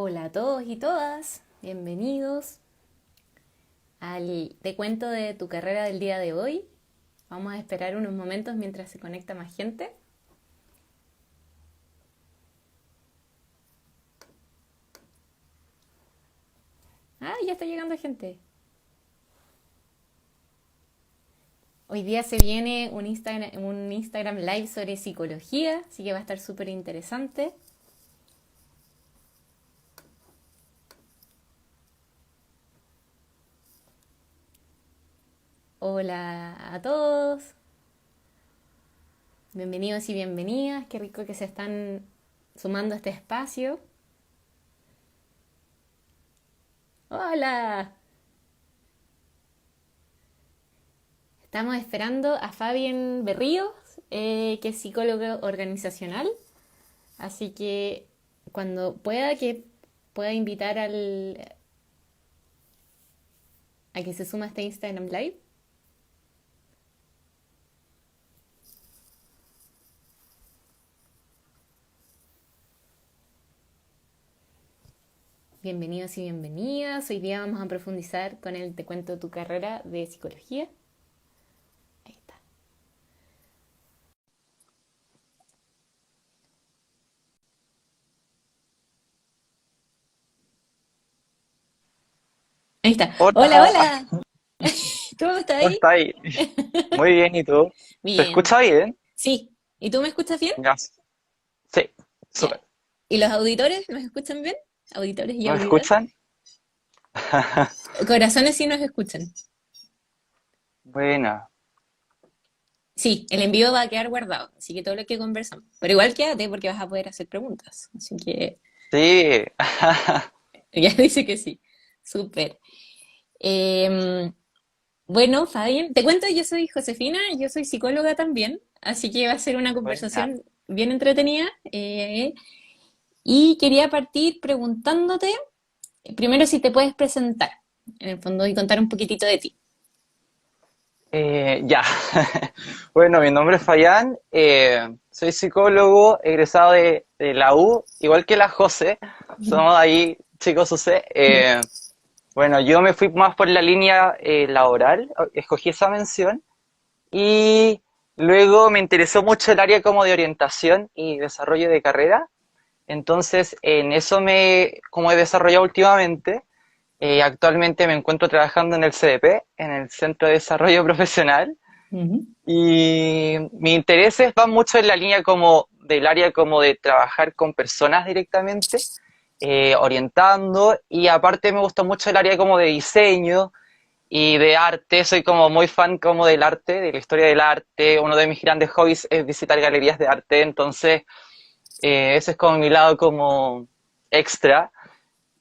Hola a todos y todas, bienvenidos al Te cuento de tu carrera del día de hoy. Vamos a esperar unos momentos mientras se conecta más gente. Ah, ya está llegando gente. Hoy día se viene un Instagram Live sobre psicología, así que va a estar súper interesante. Hola a todos, bienvenidos y bienvenidas, qué rico que se están sumando a este espacio. Hola, estamos esperando a Fabien Berríos, que es psicólogo organizacional. Así que cuando pueda que pueda invitar a que se suma a este Instagram Live. Bienvenidos y bienvenidas. Hoy día vamos a profundizar con el Te cuento tu carrera de psicología. Ahí está. Ahí está. Hola, Hola, hola. ¿Cómo estás ¿cómo ahí? estás ahí? Muy bien, ¿y tú? ¿Se Bien. escucha bien? Sí. ¿Y tú me escuchas bien? Ya, sí, Ya. súper. ¿Y los auditores nos escuchan bien? Auditores y ¿Me auditoras. escuchan? Corazones sí nos escuchan. Buena, Sí, el envío va a quedar guardado, así que todo lo que conversamos. Pero igual quédate porque vas a poder hacer preguntas. Así que sí. ya dice que sí. Súper. Eh, bueno, Fabián, te cuento, yo soy Josefina, yo soy psicóloga también, así que va a ser una Buena. conversación bien entretenida. Y quería partir preguntándote, primero si te puedes presentar, en el fondo, y contar un poquitito de ti. Ya. Bueno, mi nombre es Fayán, soy psicólogo egresado de la U, igual que la José, somos ahí chicos UC. Bueno, yo me fui más por la línea laboral, escogí esa mención. Y luego me interesó mucho el área como de orientación y desarrollo de carrera. Entonces, en eso como he desarrollado últimamente. Actualmente me encuentro trabajando en el CDP, en el Centro de Desarrollo Profesional. Ujú. Y mis intereses van mucho en la línea como del área como de trabajar con personas directamente, orientando. Y aparte me gusta mucho el área como de diseño y de arte. Soy como muy fan como del arte, de la historia del arte. Uno de mis grandes hobbies es visitar galerías de arte, entonces ese es como mi lado como extra.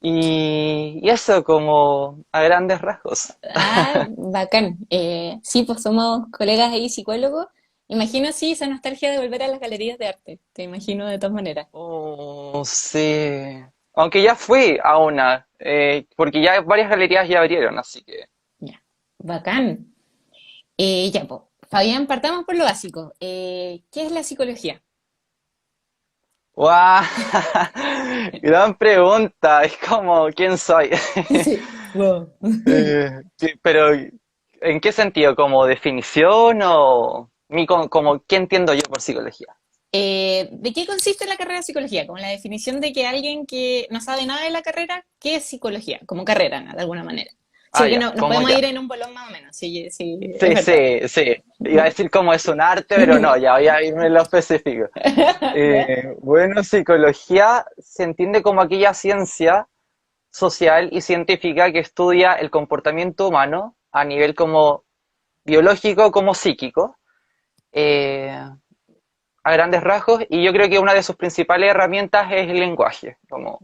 Y eso como a grandes rasgos. Ah, bacán. Sí, pues somos colegas ahí psicólogos. Imagino, sí, esa nostalgia de volver a las galerías de arte. Te imagino de todas maneras. Oh, sí. Aunque ya fui a una, porque ya varias galerías ya abrieron, así que... Ya, bacán. Ya, pues, Fabián, partamos por lo básico. ¿Qué es la psicología? ¡Guau! Gran pregunta, es como, ¿quién soy? Sí. Wow. Pero, ¿en qué sentido? ¿Como definición o como qué entiendo yo por psicología? ¿De qué consiste la carrera de psicología? Como la definición de que alguien que no sabe nada de la carrera, ¿qué es psicología? Como carrera, ¿no? De alguna manera. Sí, Ah, porque ya, nos como podemos ya. ir en un bolón más o menos, sí, sí, es Sí, verdad. sí, sí. Iba a decir como es un arte, pero no, ya voy a irme en lo específico. ¿Ya? Bueno, psicología se entiende como aquella ciencia social y científica que estudia el comportamiento humano a nivel como biológico como psíquico, eh, a grandes rasgos, y yo creo que una de sus principales herramientas es el lenguaje, como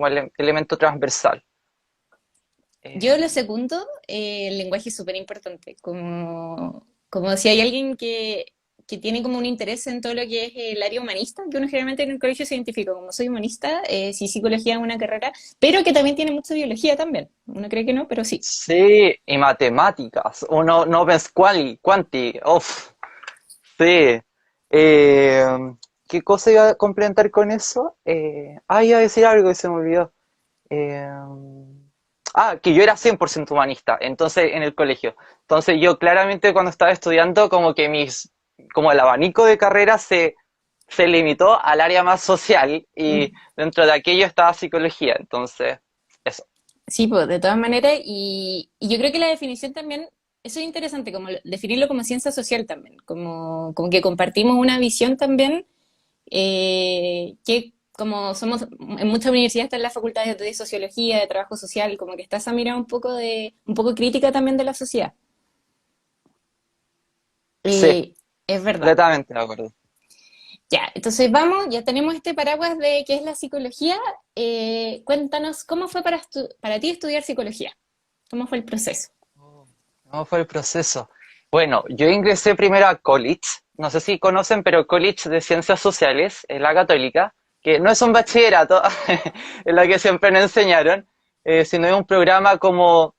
el elemento transversal. Yo lo Eh, segundo, el lenguaje es súper importante. Como si hay alguien que tiene como un interés en todo lo que es el área humanista, que uno generalmente en el colegio científico, como soy humanista, sí, psicología es una carrera, pero que también tiene mucha biología también. Uno cree que no, pero sí. sí, y matemáticas, uno no ves quanti, uff, sí. Eh, ¿qué cosa iba a complementar con eso? Iba a decir algo y se me olvidó. Eh, que yo era 100% humanista, entonces en el colegio. Entonces yo claramente cuando estaba estudiando como que como el abanico de carreras se limitó al área más social y Mm. dentro de aquello estaba psicología, entonces eso. Sí, pues, de todas maneras, y yo creo que la definición también, eso es interesante, como definirlo como ciencia social también, como que compartimos una visión también, que como somos, en muchas universidades están las facultades de sociología, de trabajo social, como que está esa mirada un poco crítica también de la sociedad. Sí, Es verdad. completamente de acuerdo. Ya, entonces vamos, ya tenemos este paraguas de qué es la psicología. Cuéntanos, ¿cómo fue para ti estudiar psicología? ¿Cómo fue el proceso? ¿Cómo fue el proceso? Bueno, yo ingresé primero a college, no sé si conocen, pero college de ciencias sociales, en la católica, que no es un bachillerato, es lo que siempre nos enseñaron, sino es un programa como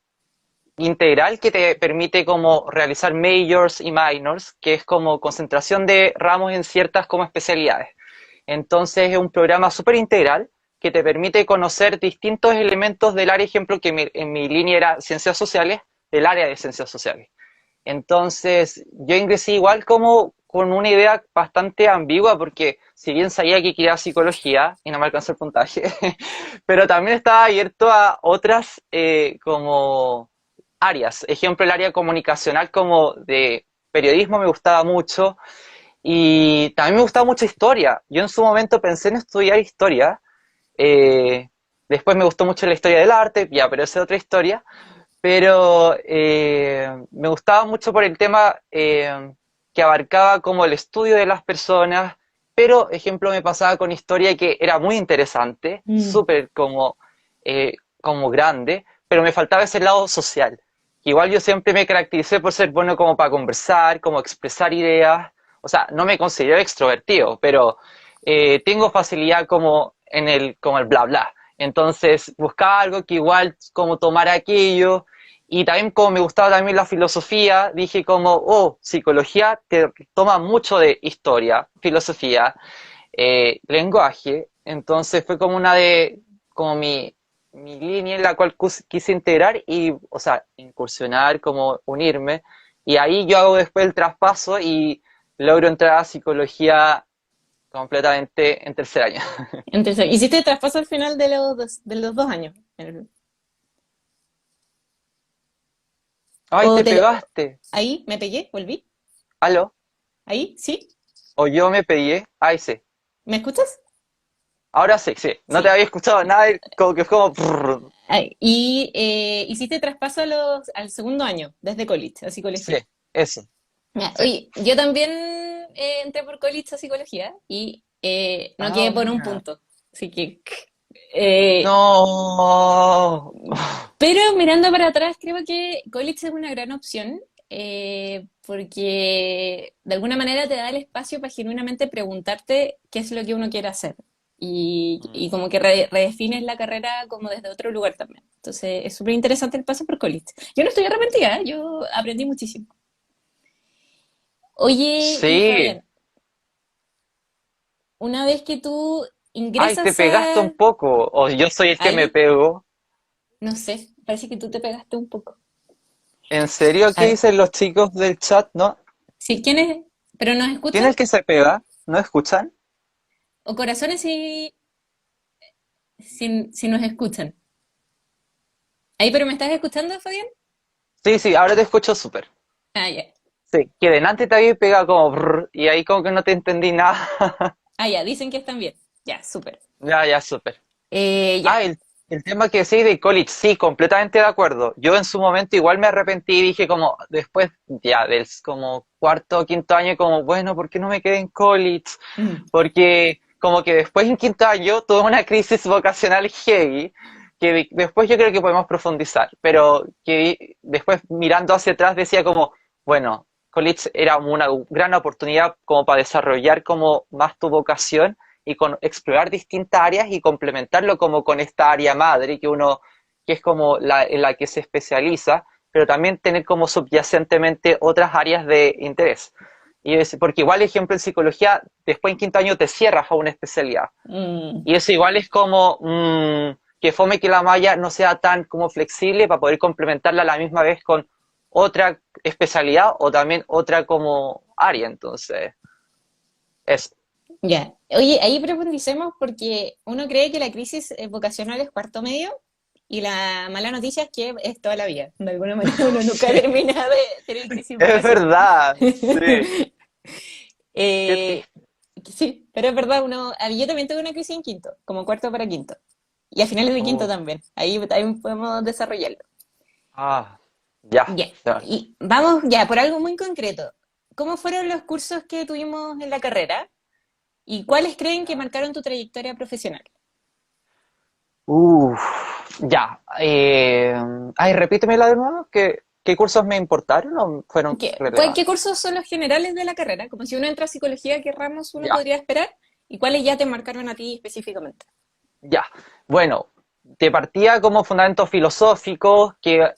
integral que te permite como realizar majors y minors, que es como concentración de ramos en ciertas como especialidades. Entonces es un programa súper integral que te permite conocer distintos elementos del área, ejemplo, que en mi línea era ciencias sociales, del área de ciencias sociales. Entonces yo ingresé igual como con una idea bastante ambigua, porque si bien sabía que quería psicología y no me alcanzó el puntaje, pero también estaba abierto a otras como áreas. Ejemplo, el área comunicacional como de periodismo me gustaba mucho y también me gustaba mucho historia. Yo en su momento pensé en estudiar historia. eh, Después me gustó mucho la historia del arte, ya, pero esa es otra historia. Pero me gustaba mucho por el tema que abarcaba como el estudio de las personas, pero, ejemplo, me pasaba con historia que era muy interesante, Mm. súper como grande, pero me faltaba ese lado social. Igual yo siempre me caractericé por ser bueno como para conversar, como expresar ideas. O sea, no me considero extrovertido, pero tengo facilidad como el bla bla. Entonces buscaba algo que igual como tomar aquello y también como me gustaba también la filosofía, dije como, oh, psicología te toma mucho de historia, filosofía, lenguaje, entonces fue como como mi línea en la cual quise integrar y, o sea, incursionar, como unirme, y ahí yo hago después el traspaso y logro entrar a psicología completamente en tercer año. Entonces, ¿hiciste el traspaso al final de los 2 años? ¡Ay, ¿O te te pegaste! ahí me pegué? ¿Volví? ¿Aló? ¿Ahí? ¿Sí? ¿O yo me pegué? Ay, sí. ¿Me escuchas? Ahora sí, sí. No te Sí. había escuchado nada, como que fue como... Y hiciste traspaso al segundo año, desde college, a Sí, psicología. eso. Ya, Sí. oye, yo también entré por college a psicología y no Ah, quedé por un buena. punto. Así que, eh, No. pero mirando para atrás, creo que college es una gran opción, porque de alguna manera te da el espacio para genuinamente preguntarte qué es lo que uno quiere hacer. Y como que redefines la carrera como desde otro lugar también. Entonces es súper interesante el paso por college. Yo no estoy arrepentida, ¿eh? Yo aprendí muchísimo. Oye, y Sí. Fabián, una vez que tú Ay, te ingresas pegaste un a... poco. O yo soy el que me Ahí, pego. no sé, parece que tú te pegaste un poco. ¿En serio A qué ver, dicen los chicos del chat? ¿No? si quién pero nos ¿Quién escuchan, es el que se pega? ¿No escuchan? o corazones si nos escuchan. Ahí, pero ¿me estás escuchando, Fabián? Sí, sí, ahora te escucho súper. Ah, ya. Sí, que delante te había pegado como y ahí como que no te entendí nada. Ah, ya, dicen que están bien. Ya, súper. Ya, ya, súper. Ya. Ah, el tema que decís de college, sí, completamente de acuerdo. Yo en su momento igual me arrepentí y dije como después ya del como cuarto o quinto año como, bueno, ¿por qué no me quedé en college? Mm. Porque como que después en quinto año tuve una crisis vocacional heavy que después yo creo que podemos profundizar, pero que después mirando hacia atrás decía como, bueno, college era una gran oportunidad como para desarrollar como más tu vocación y con explorar distintas áreas y complementarlo como con esta área madre que es como en la que se especializa, pero también tener como subyacentemente otras áreas de interés. Porque igual, ejemplo, en psicología, después en quinto año te cierras a una especialidad. Mm, Y eso igual es como que fome que la malla no sea tan como flexible para poder complementarla a la misma vez con otra especialidad o también otra como área. Entonces, eso. ya. Oye, ahí profundicemos porque uno cree que la crisis vocacional es cuarto medio y la mala noticia es que es toda la vida. De alguna manera uno nunca Sí, termina de tener crisis es vocacional. verdad, sí. Qué Eh, triste. sí, pero es verdad, yo también tuve una crisis en quinto, como cuarto para quinto. Y a finales de quinto Oh, también. Ahí también podemos desarrollarlo. ah, ya. Ya. Ya. Y vamos ya por algo muy concreto. ¿Cómo fueron los cursos que tuvimos en la carrera? ¿Y cuáles creen que marcaron tu trayectoria profesional? Uf, ya. Ay, repítemela de nuevo. ¿Qué cursos me importaron o fueron ¿Qué relevantes? cursos son los generales de la carrera? Como si uno entra a psicología, ¿qué ramos uno Ya, podría esperar? ¿Y cuáles ya te marcaron a ti específicamente? ya. Bueno, te partía como fundamentos filosóficos, que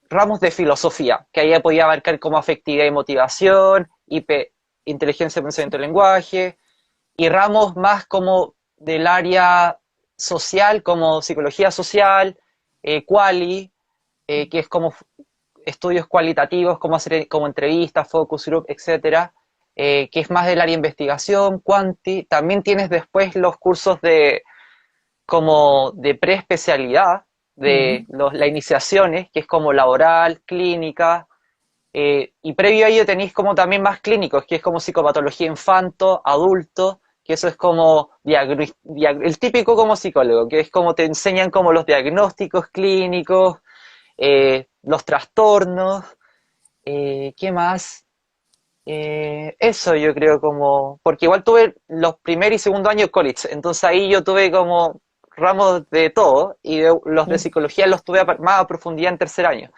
ramos de filosofía, que ahí podía abarcar como afectividad y motivación, inteligencia, pensamiento y lenguaje, y ramos más como del área social, como psicología social, quali, que es como estudios cualitativos, como hacer como entrevistas, focus group, etcétera, que es más del área de investigación, quanti. También tienes después los cursos de como de preespecialidad, de Mm, las iniciaciones, que es como laboral, clínica, y previo a ello tenéis como también más clínicos, que es como psicopatología infanto, adulto, que eso es como el típico como psicólogo, que es como te enseñan como los diagnósticos clínicos, los trastornos, ¿qué más? Eso yo creo como, porque igual tuve los primer y segundo años de college, entonces ahí yo tuve como ramos de todo y los de mm. psicología los tuve más a profundidad en tercer año.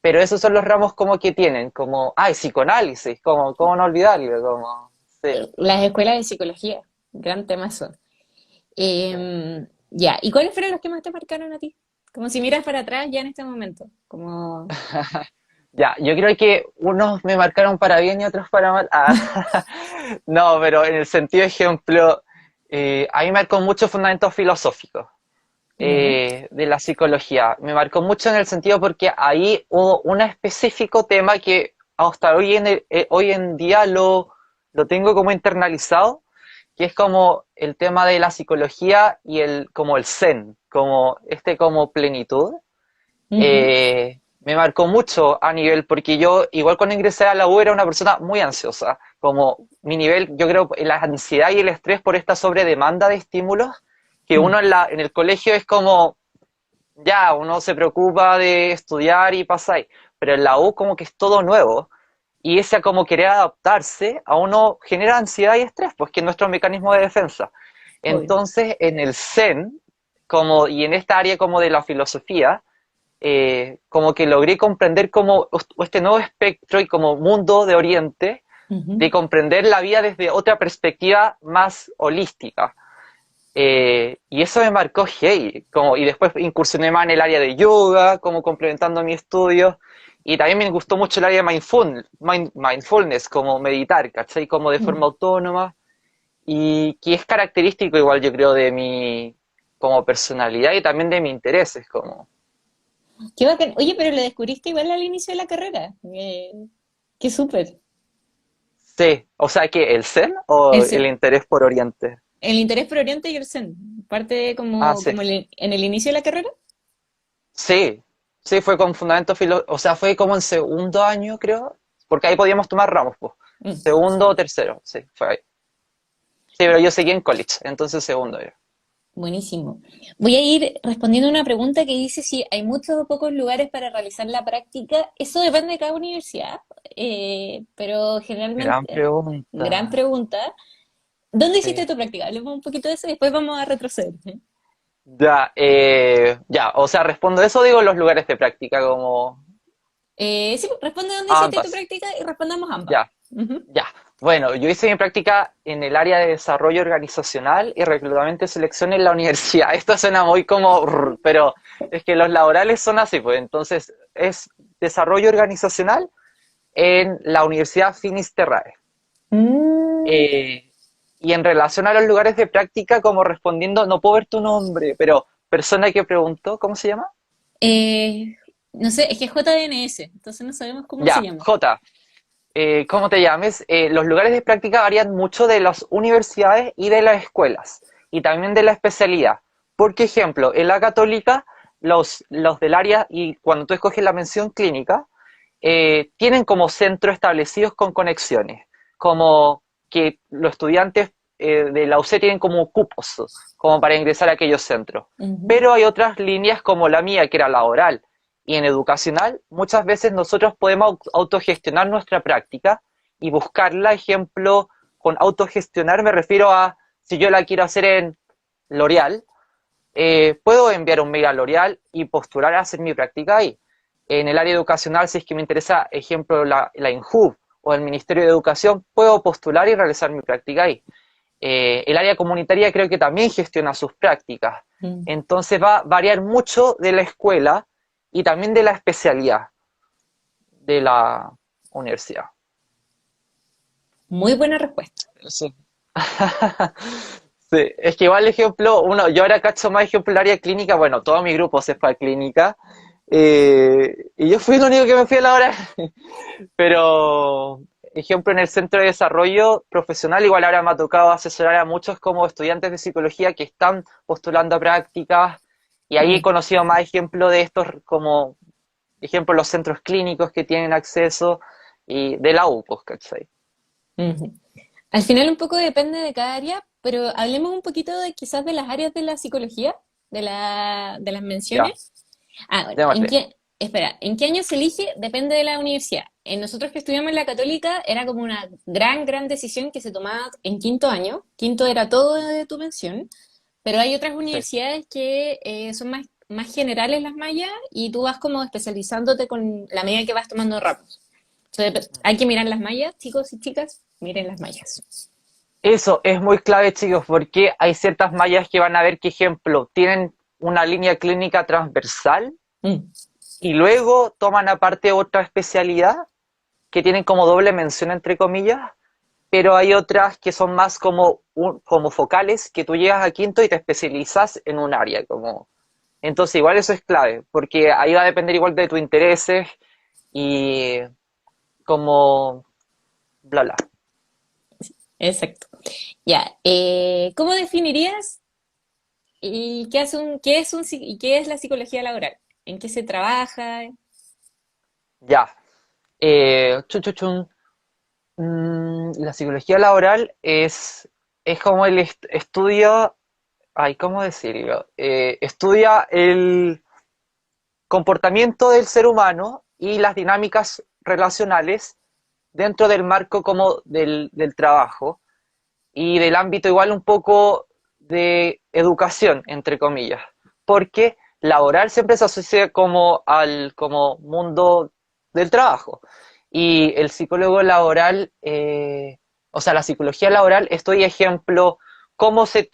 Pero esos son los ramos como que tienen, como, ay, psicoanálisis, como, ¿cómo no olvidarlo? Como, sí. Las escuelas de psicología, gran tema son. Ya, ¿y cuáles fueron los que más te marcaron a ti? Como si miras para atrás ya en este momento. Como, Ya, yo creo que unos me marcaron para bien y otros para mal. Ah, no, pero en el sentido, ejemplo, a mí me marcó muchos fundamentos filosóficos ya. de la psicología. Me marcó mucho en el sentido porque ahí hubo un específico tema que hasta hoy en día lo tengo como internalizado, que es como el tema de la psicología y como el zen, como como plenitud. Ujú. Me marcó mucho a nivel, porque yo, igual cuando ingresé a la U, era una persona muy ansiosa. Como mi nivel, yo creo, la ansiedad y el estrés por esta sobredemanda de estímulos, que Mm. uno en el colegio es como, ya, uno se preocupa de estudiar y pasáis, pero en la U como que es todo nuevo. Y ese como querer adaptarse a uno genera ansiedad y estrés, pues que es nuestro mecanismo de defensa. Obvio. Entonces, en el Zen, como, y en esta área como de la filosofía, como que logré comprender como este nuevo espectro y como mundo de Oriente, de Ujú. comprender la vida desde otra perspectiva más holística. Y eso me marcó hey, como, y después incursioné más en el área de yoga, como complementando mi estudio, y también me gustó mucho el área de mindfulness, como meditar, ¿cachai? Como de forma Mm. autónoma, y que es característico igual yo creo de mi como personalidad y también de mis intereses, como Qué bacán. Oye, pero lo descubriste igual al inicio de la carrera. Qué súper. sí, o sea que el Zen o El, el zen- interés por Oriente. el interés por Oriente y el Zen. Parte Ah, como, sí. en el inicio de la carrera. Sí, sí, fue con fundamento o sea, fue como en segundo año, creo, porque ahí podíamos tomar ramos, pues. Mm. Segundo o tercero, sí, fue ahí. Sí, pero yo seguí en college, entonces segundo yo. Buenísimo. Voy a ir respondiendo a una pregunta que dice si hay muchos o pocos lugares para realizar la práctica. Eso depende de cada universidad, pero Gran generalmente, gran pregunta. pregunta. ¿Dónde hiciste Sí. tu práctica? Hablemos un poquito de eso y después vamos a retroceder. Ya, ya, o sea, respondo eso, digo los lugares de práctica como Sí, pues, responde dónde hiciste tu ambas. práctica y respondamos ambas. Ya, Ujú. ya. Bueno, yo hice mi práctica en el área de desarrollo organizacional y reclutamiento y selección en la universidad. Esto suena muy como, pero es que los laborales son así, pues entonces es desarrollo organizacional en la Universidad Finisterrae. Mm, Eh, y en relación a los lugares de práctica, como respondiendo, no puedo ver tu nombre, pero persona que preguntó, ¿cómo se llama? eh, no sé, es que es JNS, entonces no sabemos cómo se Ya, llama. J. ¿Cómo te llames? Los lugares de práctica varían mucho de las universidades y de las escuelas, y también de la especialidad. Por ejemplo, en la católica, los del área, y cuando tú escoges la mención clínica, tienen como centros establecidos con conexiones, como que los estudiantes de la UC tienen como cupos, como para ingresar a aquellos centros. Ujú. Pero hay otras líneas como la mía, que era laboral, y en educacional, muchas veces nosotros podemos autogestionar nuestra práctica y buscarla, ejemplo, con autogestionar me refiero a, si yo la quiero hacer en L'Oreal, puedo enviar un mail a L'Oreal y postular a hacer mi práctica ahí. En el área educacional, si es que me interesa, ejemplo, la INJUV o el Ministerio de Educación, puedo postular y realizar mi práctica ahí. El área comunitaria creo que también gestiona sus prácticas. Mm. Entonces va a variar mucho de la escuela y también de la especialidad de la universidad. Muy buena respuesta. Sí. Sí, es que igual ejemplo, yo ahora cacho más ejemplo el área clínica, bueno, todo mi grupo se fue a clínica, y yo fui el único que me fui a la hora, pero ejemplo en el centro de desarrollo profesional, igual ahora me ha tocado asesorar a muchos como estudiantes de psicología que están postulando a prácticas, y ahí he Mm. conocido más ejemplos de estos como, ejemplo, los centros clínicos que tienen acceso, y de la U, pues, ¿cachai? Ujú. Al final un poco depende de cada área, pero hablemos un poquito de quizás de las áreas de la psicología, de las Ya, menciones. Ah, bueno, démosle. espera, ¿en qué año se elige? Depende de la universidad. En nosotros que estudiamos en la Católica era como una gran decisión que se tomaba en quinto año. Quinto era todo de tu mención, pero hay otras Sí. universidades que son más generales las mallas y tú vas como especializándote con la medida que vas tomando ramos. Entonces, hay que mirar las mallas, chicos y chicas, miren las mallas. Eso es muy clave, chicos, porque hay ciertas mallas que van a ver que, ejemplo, tienen una línea clínica transversal Mm. y luego toman aparte otra especialidad que tienen como doble mención, entre comillas, pero hay otras que son más como, como focales, que tú llegas a quinto y te especializas en un área. Como... Entonces, igual eso es clave, porque ahí va a depender igual de tus intereses y como bla bla. Exacto. Ya, ¿cómo definirías y qué es la psicología laboral? ¿En qué se trabaja? Ya. Chun, chun, chun. La psicología laboral es como el estudio, ay, ¿cómo decirlo? Estudia el comportamiento del ser humano y las dinámicas relacionales dentro del marco como del trabajo y del ámbito igual un poco de educación, entre comillas, porque laboral siempre se asocia como al como mundo del trabajo. Y el psicólogo laboral, o sea, la psicología laboral, estoy ejemplo, cómo se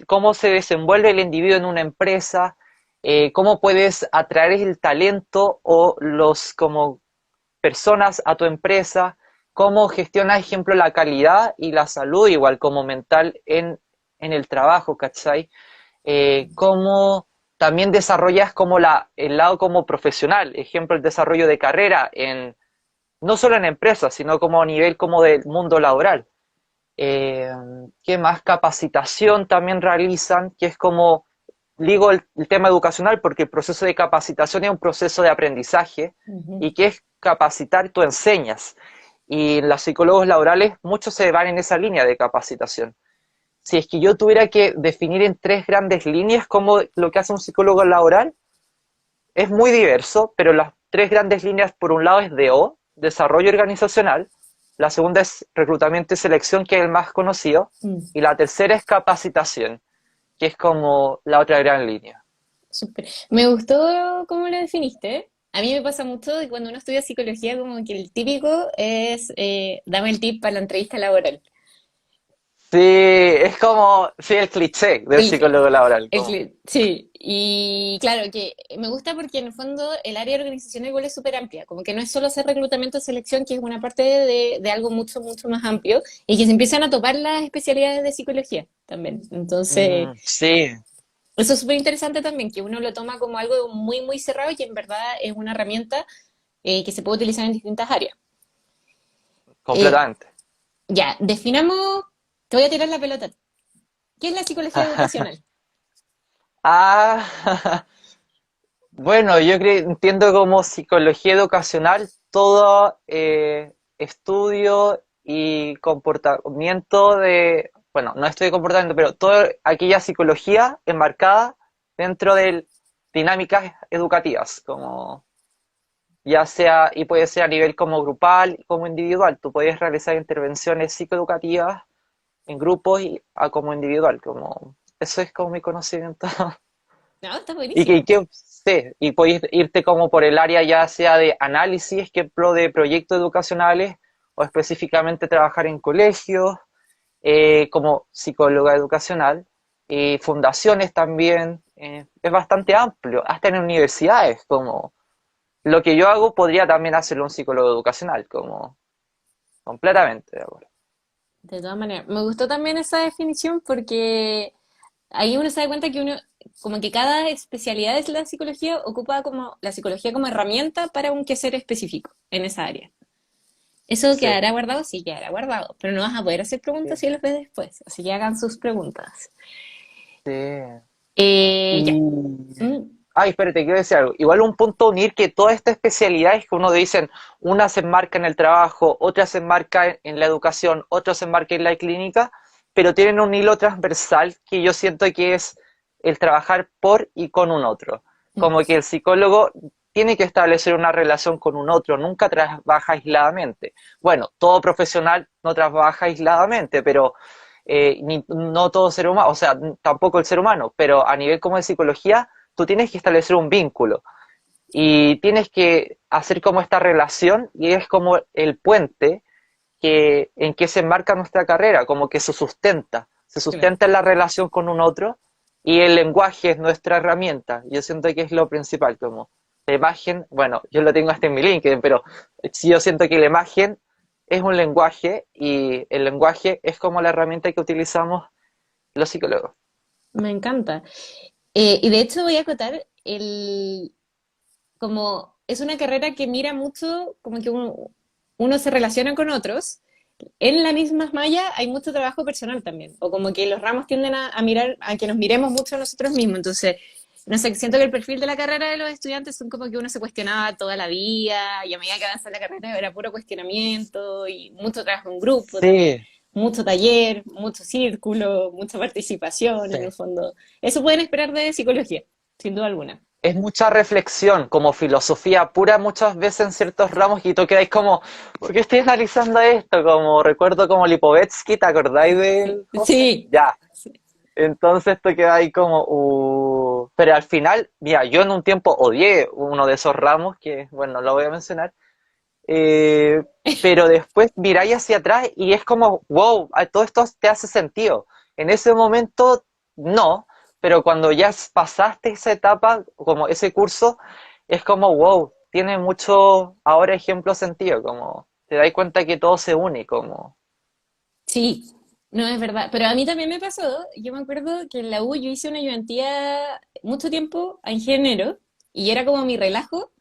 desenvuelve el individuo en una empresa, cómo puedes atraer el talento o los como personas a tu empresa, cómo gestionas, ejemplo, la calidad y la salud, igual como mental en el trabajo, ¿cachai? Cómo también desarrollas como el lado como profesional, ejemplo, el desarrollo de carrera, no solo en empresas, sino como a nivel como del mundo laboral. Eh, ¿Qué más? Capacitación también realizan, que es como, digo el tema educacional porque el proceso de capacitación es un proceso de aprendizaje Ujú. y que es capacitar, tú enseñas. Y los psicólogos laborales, muchos se van en esa línea de capacitación. Si es que yo tuviera que definir en tres grandes líneas cómo lo que hace un psicólogo laboral, es muy diverso, pero las tres grandes líneas, por un lado, es DO, desarrollo organizacional, la segunda es reclutamiento y selección, que es el más conocido, Mm. y la tercera es capacitación, que es como la otra gran línea. Súper. Me gustó cómo lo definiste. A mí me pasa mucho de cuando uno estudia psicología, como que el típico es dame el tip para la entrevista laboral. Sí, es como, sí, el cliché del El, psicólogo laboral, como, sí, y claro que me gusta porque en el fondo el área de organización igual es súper amplia, como que no es solo hacer reclutamiento o selección, que es una parte de algo mucho, mucho más amplio, y que se empiezan a topar las especialidades de psicología también. Entonces, sí, eso es súper interesante también, que uno lo toma como algo muy, muy cerrado y que en verdad es una herramienta que se puede utilizar en distintas áreas. Eh, completamente. ya, definamos, te voy a tirar la pelota. ¿Qué es la psicología educacional? Ah, bueno, entiendo como psicología educacional todo estudio y comportamiento de, bueno, no estudio de comportamiento, pero toda aquella psicología enmarcada dentro de dinámicas educativas, como ya sea, y puede ser a nivel como grupal, como individual. Tú puedes realizar intervenciones psicoeducativas en grupos y como individual, como eso es como mi conocimiento. No, está Y buenísimo. sí, y puedes irte como por el área ya sea de análisis, ejemplo de proyectos educacionales, o específicamente trabajar en colegios, como psicóloga educacional, y fundaciones también, es bastante amplio, hasta en universidades, como lo que yo hago podría también hacerlo un psicólogo educacional, como completamente de acuerdo. De todas maneras, me gustó también esa definición porque ahí uno se da cuenta que uno, como que cada especialidad de la psicología ocupa como la psicología como herramienta para un quehacer específico en esa área. ¿Eso Sí, quedará guardado? Sí, quedará guardado, pero no vas a poder hacer preguntas sí, si los ves después, así que hagan sus preguntas. sí. Ya. Y Mm, ay, espérate, quiero decir algo. Igual un punto a unir que todas estas especialidades que uno dicen, una se enmarca en el trabajo, otra se enmarca en la educación, otra se enmarca en la clínica, pero tienen un hilo transversal que yo siento que es el trabajar por y con un otro. mm, Como que el psicólogo tiene que establecer una relación con un otro, nunca trabaja aisladamente. Bueno, todo profesional no trabaja aisladamente, pero no todo ser humano, o sea, tampoco el ser humano, pero a nivel como de psicología, tú tienes que establecer un vínculo y tienes que hacer como esta relación y es como el puente en que se enmarca nuestra carrera, como que se claro. sustenta en la relación con un otro y el lenguaje es nuestra herramienta. Yo siento que es lo principal, como la imagen, bueno, yo lo tengo hasta en mi LinkedIn, pero sí yo siento que la imagen es un lenguaje y el lenguaje es como la herramienta que utilizamos los psicólogos. Me encanta. Y de hecho voy a acotar como es una carrera que mira mucho, como que uno se relaciona con otros. En la misma malla hay mucho trabajo personal también, o como que los ramos tienden a mirar, a que nos miremos mucho a nosotros mismos. Entonces, no sé, siento que el perfil de la carrera de los estudiantes son como que uno se cuestionaba toda la vida y a medida que avanza la carrera era puro cuestionamiento y mucho trabajo en grupo también, Sí, mucho taller, mucho círculo, mucha participación en el sí. fondo. Eso pueden esperar de psicología, sin duda alguna. Es mucha reflexión, como filosofía pura muchas veces en ciertos ramos y tú quedáis como, ¿por qué estoy analizando esto? Como recuerdo como Lipovetsky, ¿te acordáis Sí, del José? sí, Ya, sí. entonces tú quedáis como, pero al final, mira, yo en un tiempo odié uno de esos ramos, que bueno, no lo voy a mencionar, eh, pero después miráis hacia atrás y es como, wow, todo esto te hace sentido. En ese momento, no, pero cuando ya pasaste esa etapa, como ese curso, es como, wow, tiene mucho ahora ejemplo sentido, como te das cuenta que todo se une, como, Sí, no es verdad. Pero a mí también me pasó. Yo me acuerdo que en la U yo hice una ayudantía mucho tiempo a ingeniero y era como mi relajo,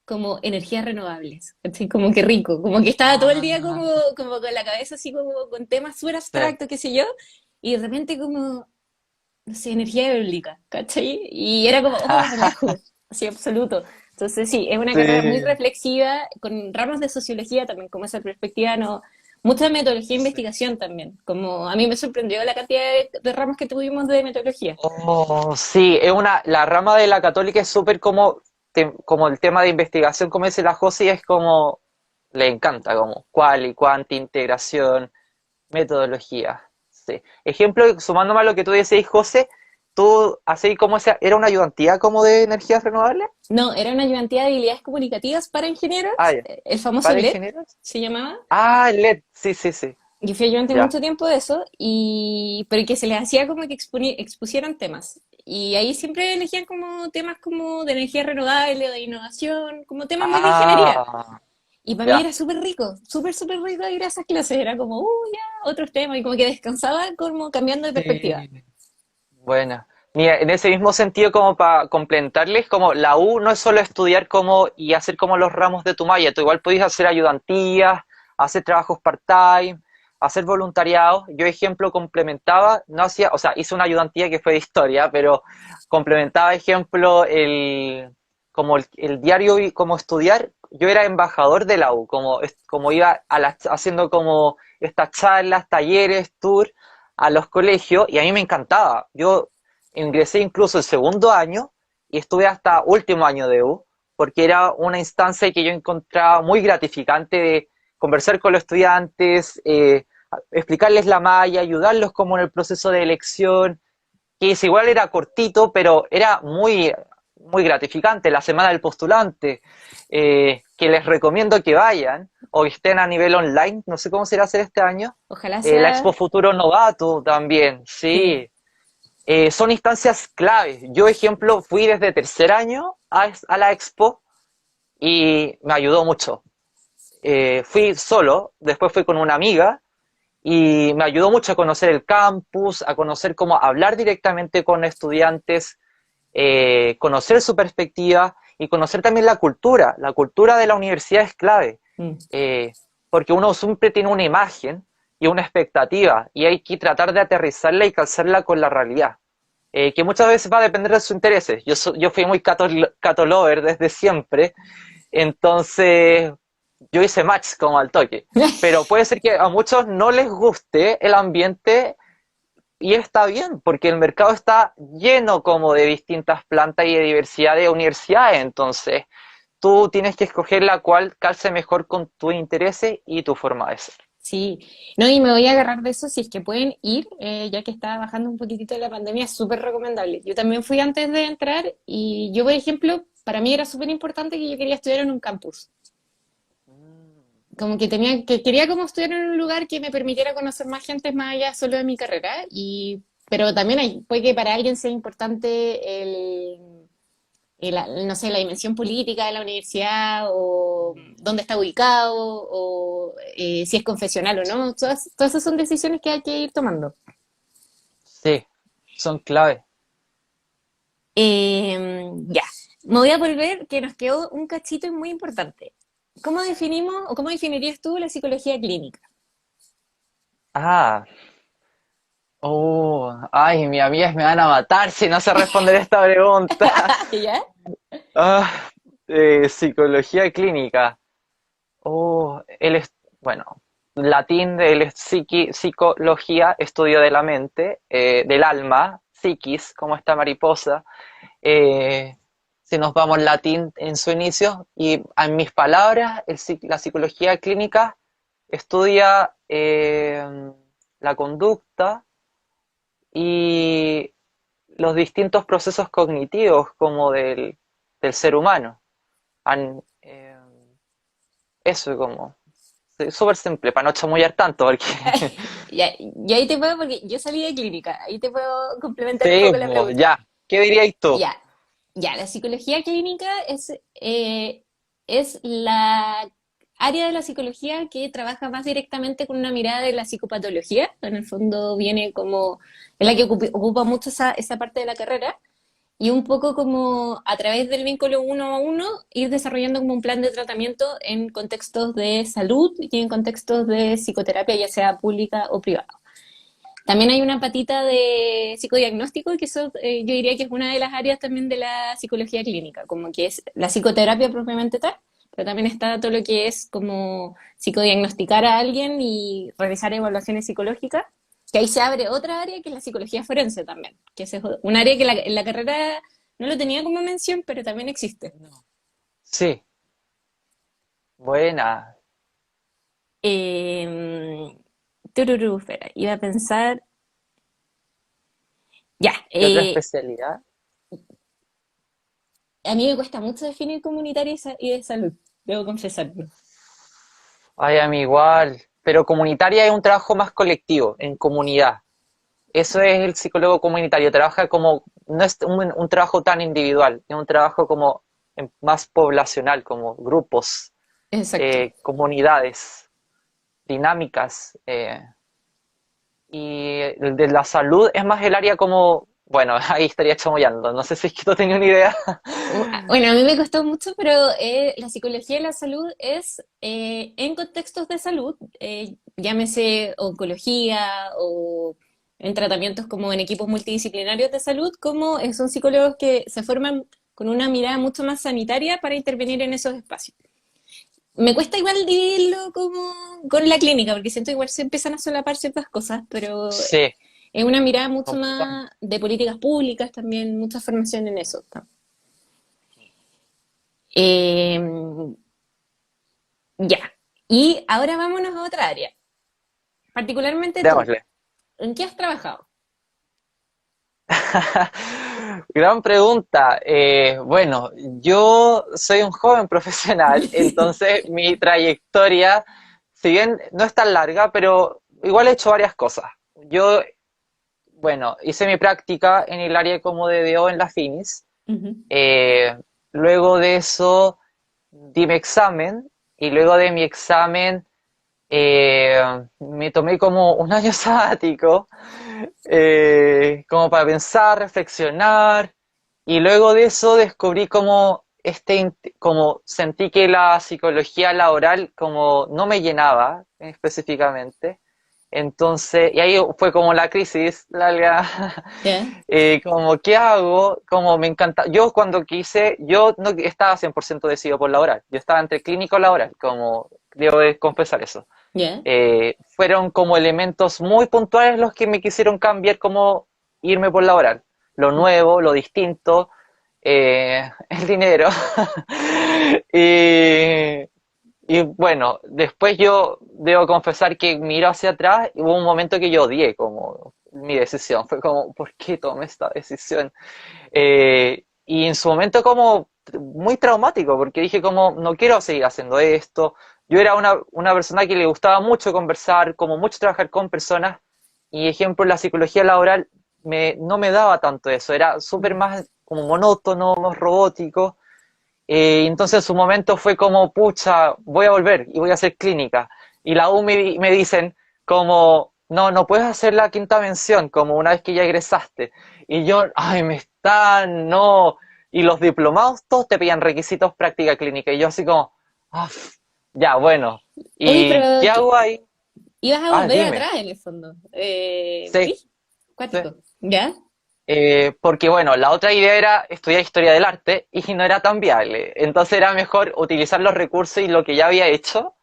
como energías renovables. Así como que rico, como que estaba todo el día ah, como con la cabeza así como con temas súper sí, abstractos, qué sé yo, y de repente como, no sé, energía eólica, ¿cachai? Y era como, oh, relajo, así absoluto. Entonces sí, es una carrera muy sí, reflexiva, con ramas de sociología también, como esa perspectiva, no, mucha metodología e sí. investigación también, como a mí me sorprendió la cantidad de ramas que tuvimos de metodología. Oh, sí, la rama de la católica es súper como, como el tema de investigación, como dice la Josi, es como, le encanta, como cual y cuánta, integración, metodología. Sí. Ejemplo, sumándome a lo que tú decís, José, tú, así como esa, ¿era una ayudantía como de energías renovables? No, era una ayudantía de habilidades comunicativas para Ah, ingenieros, ya. el famoso ¿Para LED ingenieros? se llamaba. Ah, LED, sí, sí, sí. Yo fui ayudante Ya. mucho tiempo de eso, pero que se les hacía como que expusieran temas. Y ahí siempre elegían como temas como de energía renovable, de innovación, como temas muy de ingeniería. Ah, Y para mí ya. era súper rico, súper rico ir a esas clases. Era como, ya, otros temas. Y como que descansaba como cambiando de perspectiva. Sí. Buena. Mira, en ese mismo sentido, como para complementarles, como la U no es solo estudiar como y hacer como los ramos de tu malla, tú igual podés hacer ayudantías, hacer trabajos part-time, hacer voluntariado. Yo, ejemplo, complementaba, no hacía, o sea, hice una ayudantía que fue de historia, pero complementaba, ejemplo, como el diario y como estudiar. Yo era embajador de la U, como iba haciendo como estas charlas, talleres, tours a los colegios y a mí me encantaba. Yo ingresé incluso el segundo año y estuve hasta último año de U, porque era una instancia que yo encontraba muy gratificante de conversar con los estudiantes, explicarles la malla, ayudarlos como en el proceso de elección, que es igual era cortito, pero era muy gratificante. La semana del postulante, que les recomiendo que vayan o que estén a nivel online, no sé cómo será hacer este año. Ojalá La Expo sea, Futuro Novato también, sí. sí. Son instancias claves. Yo, ejemplo, fui desde tercer año a la Expo y me ayudó mucho. Fui solo, después fui con una amiga y me ayudó mucho a conocer el campus, a conocer cómo hablar directamente con estudiantes, conocer su perspectiva y conocer también la cultura. La cultura de la universidad es clave, Mm. eh, porque uno siempre tiene una imagen y una expectativa y hay que tratar de aterrizarla y calzarla con la realidad. Que muchas veces va a depender de sus intereses. Yo fui muy catolover desde siempre, entonces yo hice match como al toque. Pero puede ser que a muchos no les guste el ambiente y está bien, porque el mercado está lleno como de distintas plantas y de diversidad de universidades, entonces tú tienes que escoger la cual calce mejor con tus intereses y tu forma de ser. Sí, no, y me voy a agarrar de eso si es que pueden ir, ya que está bajando un poquitito la pandemia, es súper recomendable. Yo también fui antes de entrar y yo, por ejemplo, para mí era súper importante que yo quería estudiar en un campus. Como que quería como estudiar en un lugar que me permitiera conocer más gente más allá solo de mi carrera, pero también puede que para alguien sea importante no sé, la dimensión política de la universidad o dónde está ubicado o si es confesional o no. Todas esas son decisiones que hay que ir tomando. Sí, son clave. Ya, me voy a volver que nos quedó un cachito muy importante. ¿Cómo definimos o cómo definirías tú la psicología clínica? Ah, ay, mis amigas me van a matar si no sé responder esta pregunta. ¿Ya? Ah, psicología clínica. Bueno, latín del psicología, estudio de la mente, del alma, psiquis, como esta mariposa. eh, si nos vamos al latín en su inicio, y en mis palabras, la psicología clínica estudia la conducta y los distintos procesos cognitivos como del ser humano. Eso como, sí, súper simple, para no chamullar tanto, porque Ya, y ahí te puedo, porque yo salí de clínica, ahí te puedo complementar un sí, poco la pues, pregunta. ya. ¿Qué dirías tú? Ya, ya, la psicología clínica es la área de la psicología que trabaja más directamente con una mirada de la psicopatología. En el fondo viene como, es la que ocupa mucho esa parte de la carrera. Y un poco como a través del vínculo uno a uno, ir desarrollando como un plan de tratamiento en contextos de salud y en contextos de psicoterapia, ya sea pública o privada. También hay una patita de psicodiagnóstico, que eso yo diría que es una de las áreas también de la psicología clínica, como que es la psicoterapia propiamente tal, pero también está todo lo que es como psicodiagnosticar a alguien y realizar evaluaciones psicológicas, que ahí se abre otra área que es la psicología forense también, que es un área que en la carrera no lo tenía como mención, pero también existe. No. Sí, buena. Eh, espera, iba a pensar, ya, ¿Qué otra especialidad? a mí me cuesta mucho definir comunitaria y de salud, debo confesarlo. Ay, a mí igual. pero comunitaria es un trabajo más colectivo, en comunidad. Eso es el psicólogo comunitario, trabaja como, no es un trabajo tan individual, es un trabajo como más poblacional, como grupos, Exacto. comunidades, dinámicas. Y el de la salud es más el área como, bueno, ahí estaría chamullando, no sé si es que tú tenías una idea. Bueno, a mí me costó mucho, pero la psicología de la salud es en contextos de salud, llámese oncología o en tratamientos como en equipos multidisciplinarios de salud, como son psicólogos que se forman con una mirada mucho más sanitaria para intervenir en esos espacios. Me cuesta igual dividirlo como con la clínica, porque siento igual se empiezan a solapar ciertas cosas, pero Sí, es una mirada mucho completamente. más de políticas públicas también, mucha formación en eso. Eh, ya. Y ahora vámonos a otra área. Particularmente tú, Démosle. ¿en qué has trabajado? Gran pregunta. Bueno, yo soy un joven profesional, entonces mi trayectoria, si bien no es tan larga, pero igual he hecho varias cosas. Yo, bueno, hice mi práctica en el área como de DO en la Finis. Ujú. Eh, Luego de eso di mi examen y luego de mi examen eh, me tomé como un año sabático como para pensar, reflexionar, y luego de eso descubrí como como sentí que la psicología laboral como no me llenaba específicamente. Entonces, y ahí fue como la crisis, ¿Ya? como, ¿qué hago? Como me encanta, yo cuando quise, yo no estaba 100% decidido por laboral, yo estaba entre clínico y laboral, como debo de confesar eso. ¿Ya? Fueron como elementos muy puntuales los que me quisieron cambiar como irme por laboral. Lo nuevo, lo distinto, el dinero. y, y bueno, después yo debo confesar que miro hacia atrás y hubo un momento que yo odié como mi decisión. Fue como, ¿por qué tomé esta decisión? Y en su momento como muy traumático, porque dije como, no quiero seguir haciendo esto. Yo era una persona que le gustaba mucho conversar, como mucho trabajar con personas, y ejemplo, la psicología laboral no me daba tanto eso, era súper Mm. más como monótono, más robótico. Entonces en su momento fue como, pucha, voy a volver y voy a hacer clínica. Y la U me dicen como, no, no puedes hacer la quinta mención, como una vez que ya egresaste. Y yo, ay, me están, no. Y los diplomados todos te pedían requisitos práctica clínica. Y yo así como, ah, ya, bueno. Oye, ¿Y pero qué hago ahí? ibas a Ah, volver dime. atrás en el fondo. Sí, sí. Cuático. ¿Ya? Porque bueno, la otra idea era estudiar historia del arte y no era tan viable. Entonces era mejor utilizar los recursos y lo que ya había hecho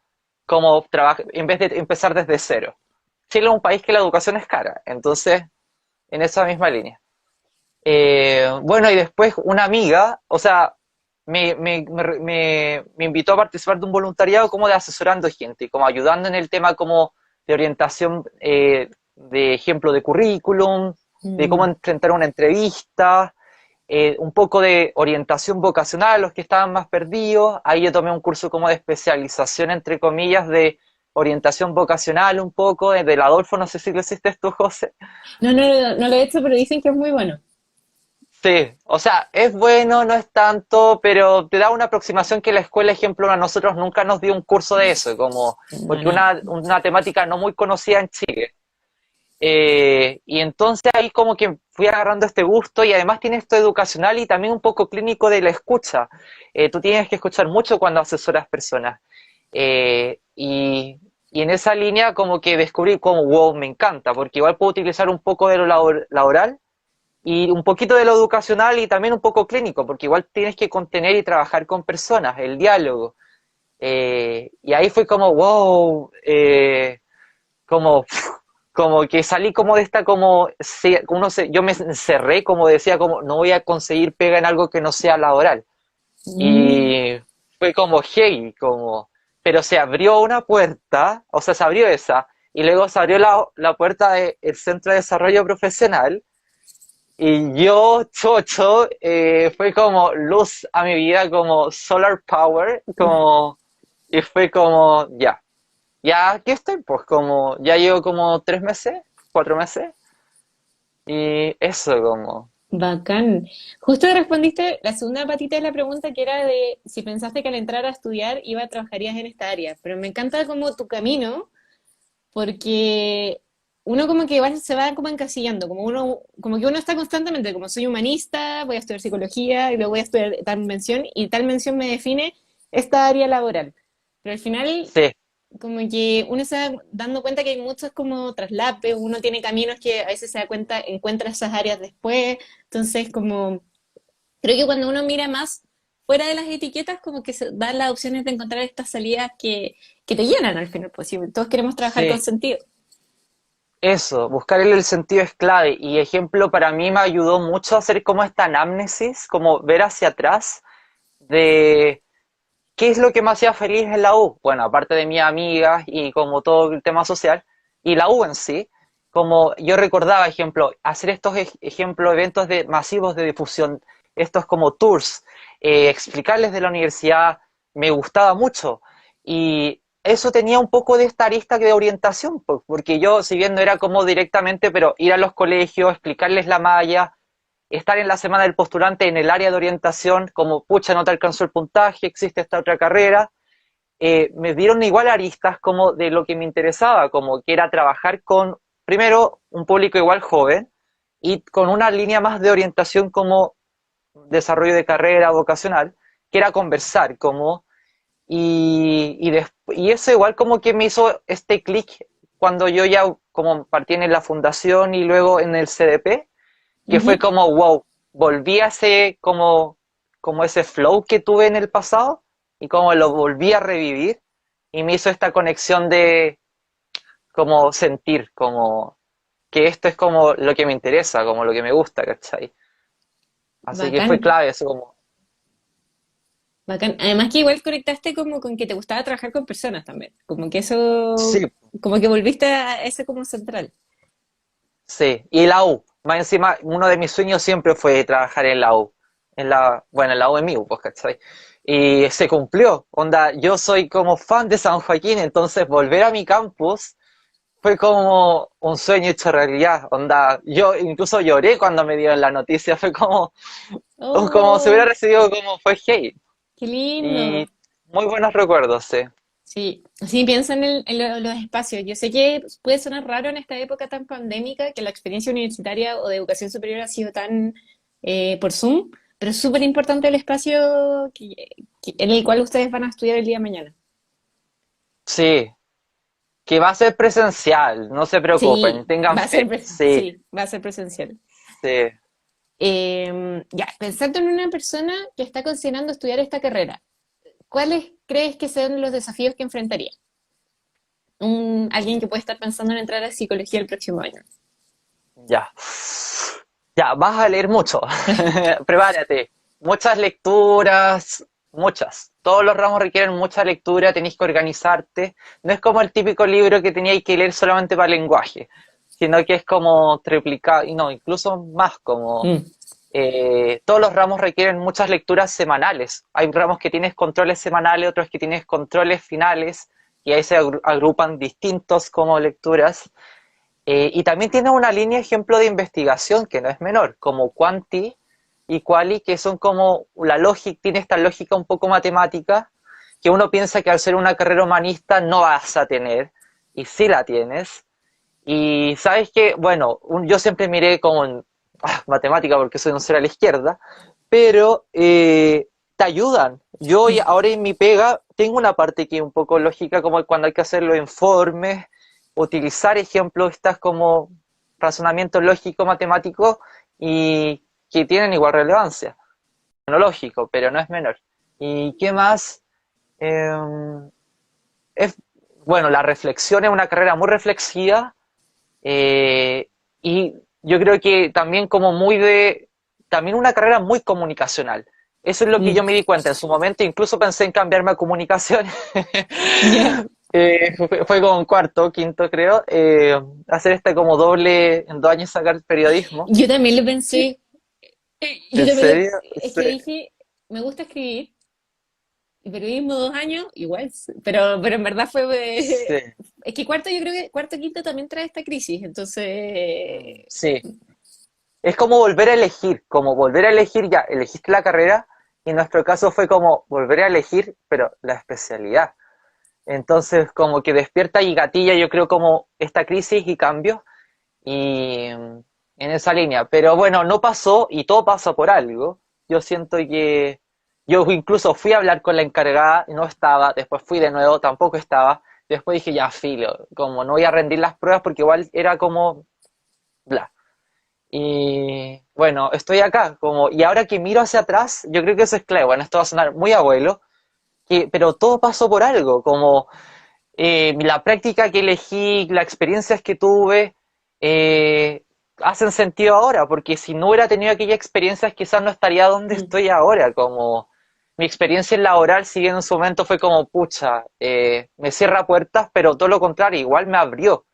como trabajo, en vez de empezar desde cero. Chile es un país que la educación es cara, entonces en esa misma línea. Bueno, y después una amiga, o sea, me invitó a participar de un voluntariado como de asesorando gente, como ayudando en el tema como de orientación, de ejemplo de currículum, de cómo Mm. enfrentar una entrevista, un poco de orientación vocacional a los que estaban más perdidos. Ahí yo tomé un curso como de especialización, entre comillas, de orientación vocacional un poco, del Adolfo, no sé si lo hiciste tú, José. No, no, no, no lo he hecho, pero dicen que es muy bueno. Sí, o sea, es bueno, no es tanto, pero te da una aproximación que la escuela, ejemplo, a nosotros nunca nos dio un curso de eso, como, No, porque no. una temática no muy conocida en Chile. Y entonces ahí como que fui agarrando este gusto y además tiene esto educacional y también un poco clínico de la escucha. Tú tienes que escuchar mucho cuando asesoras personas. Y en esa línea como que descubrí como, wow, me encanta, porque igual puedo utilizar un poco de lo laboral y un poquito de lo educacional y también un poco clínico, porque igual tienes que contener y trabajar con personas, el diálogo. Y ahí fue como, wow, como, como que salí como de esta, como, yo me encerré, como decía, como no voy a conseguir pega en algo que no sea laboral. Mm. Y fue como hey, como, pero se abrió una puerta, o sea, se abrió esa, y luego se abrió la puerta del Centro de Desarrollo Profesional, y yo, chocho, fue como luz a mi vida, como solar power, como, y fue como, ya. ya aquí estoy, pues como, ya llevo como 3 meses, 4 meses, y eso como, Bacán. Justo respondiste la segunda patita de la pregunta que era de si pensaste que al entrar a estudiar trabajarías en esta área. Pero me encanta como tu camino, porque uno como que igual se va como encasillando, como que uno está constantemente, como soy humanista, voy a estudiar psicología y luego voy a estudiar tal mención y tal mención me define esta área laboral. Pero al final sí, como que uno se va dando cuenta que hay muchos como traslapes, uno tiene caminos que a veces se da cuenta, encuentra esas áreas después, entonces como creo que cuando uno mira más fuera de las etiquetas, como que se dan las opciones de encontrar estas salidas que te llenan al final, pues sí, todos queremos trabajar con sí. sentido. Eso, buscar el sentido es clave. Y ejemplo, para mí me ayudó mucho a hacer como esta anamnesis, como ver hacia atrás de qué es lo que me hacía feliz en la U. Bueno, aparte de mis amigas y como todo el tema social, y la U en sí, como yo recordaba, ejemplo, hacer estos ejemplo, eventos masivos de difusión, estos como tours, explicarles de la universidad, me gustaba mucho. Y eso tenía un poco de esta arista de orientación, porque yo, si bien no era como directamente, pero ir a los colegios, explicarles la malla, estar en la semana del postulante en el área de orientación, como pucha, no te alcanzó el puntaje, existe esta otra carrera, me dieron igual aristas como de lo que me interesaba, como que era trabajar con, primero, un público igual joven y con una línea más de orientación como desarrollo de carrera vocacional, que era conversar, como, y eso igual como que me hizo este clic cuando yo ya como partí en la fundación y luego en el CDP, que fue Ujú. como, wow, volví a ese, como ese flow que tuve en el pasado y como lo volví a revivir y me hizo esta conexión de como sentir, como que esto es como lo que me interesa, como lo que me gusta, ¿cachai? Así que fue Bacán, clave eso como, bacán. Además que igual conectaste como con que te gustaba trabajar con personas también, como que eso, sí, como que volviste a ese como central. sí, y la U, más encima, uno de mis sueños siempre fue trabajar en la U, bueno, en la UMU, pues, ¿cachai? Y se cumplió, onda, yo soy como fan de San Joaquín, entonces volver a mi campus fue como un sueño hecho realidad, onda, yo incluso lloré cuando me dieron la noticia, fue como si hubiera Oh, recibido como fue hate, qué y lindo. muy buenos recuerdos, sí. Sí, sí, piensa en, los espacios. Yo sé que puede sonar raro en esta época tan pandémica que la experiencia universitaria o de educación superior ha sido tan por Zoom, pero es súper importante el espacio en el cual ustedes van a estudiar el día de mañana. Sí, que va a ser presencial, no se preocupen, Sí, tengan fe, sí, sí, va a ser presencial. sí. Ya, pensando en una persona que está considerando estudiar esta carrera, ¿cuáles crees que son los desafíos que enfrentaría? Alguien que puede estar pensando en entrar a psicología el próximo año. Ya. Ya, vas a leer mucho. Prepárate. Muchas lecturas, muchas. Todos los ramos requieren mucha lectura, tenéis que organizarte. No es como el típico libro que teníais que leer solamente para lenguaje, sino que es como triplicado, y no, incluso más como Mm. todos los ramos requieren muchas lecturas semanales. Hay ramos que tienes controles semanales, otros que tienes controles finales, y ahí se agrupan distintos como lecturas. Y también tiene una línea ejemplo de investigación que no es menor, como Quanti y Quali, que son como la lógica, tiene esta lógica un poco matemática, que uno piensa que al ser una carrera humanista no vas a tener, y sí la tienes. Y sabes que, bueno, yo siempre miré como en matemática porque soy un ser a la izquierda, pero te ayudan. Yo ahora en mi pega tengo una parte que es un poco lógica, como cuando hay que hacer los informes, utilizar ejemplos, estas como razonamiento lógico matemático y que tienen igual relevancia. No lógico, pero no es menor. ¿Y qué más? Eh, es, bueno, la reflexión es una carrera muy reflexiva, y yo creo que también como también una carrera muy comunicacional. Eso es lo que Mm. yo me di cuenta en su momento, incluso pensé en cambiarme a comunicación. Ya. Fue como en cuarto, quinto creo, hacer este como doble, en 2 años sacar periodismo. Yo también lo Y, pensé. Yo ¿en también serio? es Sí. que dije, me gusta escribir, Y periodismo 2 años, igual, pero en verdad fue, Sí, es que cuarto, yo creo que cuarto, quinto también trae esta crisis, entonces, sí. Es como volver a elegir ya, elegiste la carrera y en nuestro caso fue como volver a elegir, pero la especialidad. Entonces como que despierta y gatilla yo creo como esta crisis y cambios y en esa línea. Pero bueno, no pasó y todo pasa por algo. Yo siento que yo incluso fui a hablar con la encargada, no estaba, después fui de nuevo, tampoco estaba. Después dije, ya filo, como no voy a rendir las pruebas porque igual era como bla. Y bueno, estoy acá, como, y ahora que miro hacia atrás, yo creo que eso es clave. Bueno, esto va a sonar muy abuelo, pero todo pasó por algo, como la práctica que elegí, las experiencias que tuve, eh, hacen sentido ahora, porque si no hubiera tenido aquellas experiencias, quizás no estaría donde mm, estoy ahora, como mi experiencia laboral, si bien en su momento fue como, pucha, me cierra puertas, pero todo lo contrario, igual me abrió.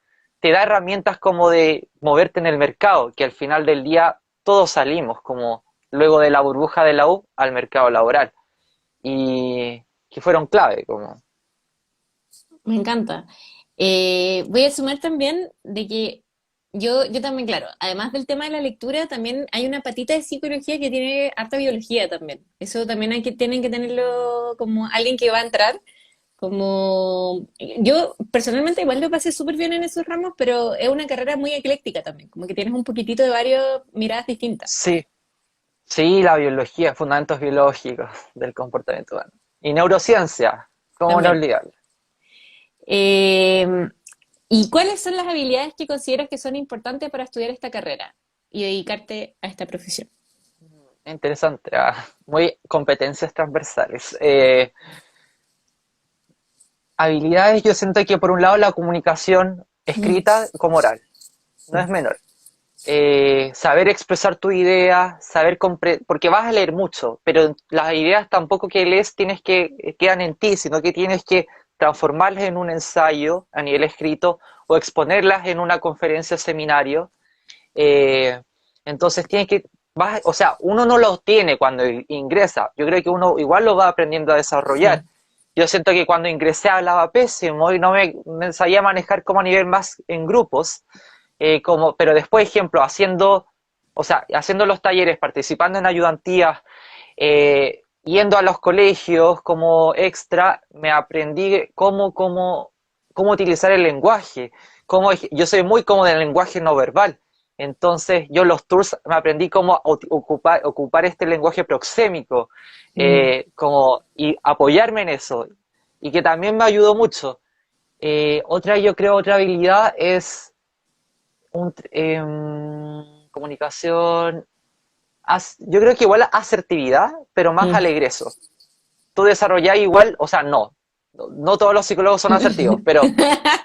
Te da herramientas como de moverte en el mercado, que al final del día todos salimos, como luego de la burbuja de la U al mercado laboral, y que fueron clave, como, me encanta. Voy a sumar también de que yo también, claro, además del tema de la lectura, también hay una patita de psicología que tiene harta biología también. Eso también tienen que tenerlo como alguien que va a entrar. Como yo personalmente igual lo pasé súper bien en esos ramos, pero es una carrera muy ecléctica también, como que tienes un poquitito de varias miradas distintas. sí. Sí, la biología, fundamentos biológicos del comportamiento humano. Y neurociencia, ¿cómo no También. olvidarlo? Eh, ¿Y cuáles son las habilidades que consideras que son importantes para estudiar esta carrera y dedicarte a esta profesión? Interesante, muy competencias transversales. Habilidades, yo siento que por un lado la comunicación Mm, escrita como oral, no es menor. Saber expresar tu idea, porque vas a leer mucho, pero las ideas tampoco que lees tienes que quedan en ti, sino que tienes que transformarlas en un ensayo a nivel escrito o exponerlas en una conferencia o seminario. Eh, entonces tienes que, o sea, uno no lo tiene cuando ingresa, yo creo que uno igual lo va aprendiendo a desarrollar. sí. Yo siento que cuando ingresé hablaba pésimo y no me sabía manejar como a nivel más en grupos, pero después, ejemplo, o sea, haciendo los talleres, participando en ayudantías, yendo a los colegios como extra, me aprendí cómo utilizar el lenguaje. Yo soy muy cómodo en el lenguaje no verbal. Entonces, yo los tours me aprendí cómo ocupar este lenguaje proxémico, Mm. y apoyarme en eso. Y que también me ayudó mucho. Yo creo, otra habilidad es comunicación, yo creo que igual asertividad, pero más Mm. alegreso. Tú desarrollás igual, o sea, no todos los psicólogos son asertivos, pero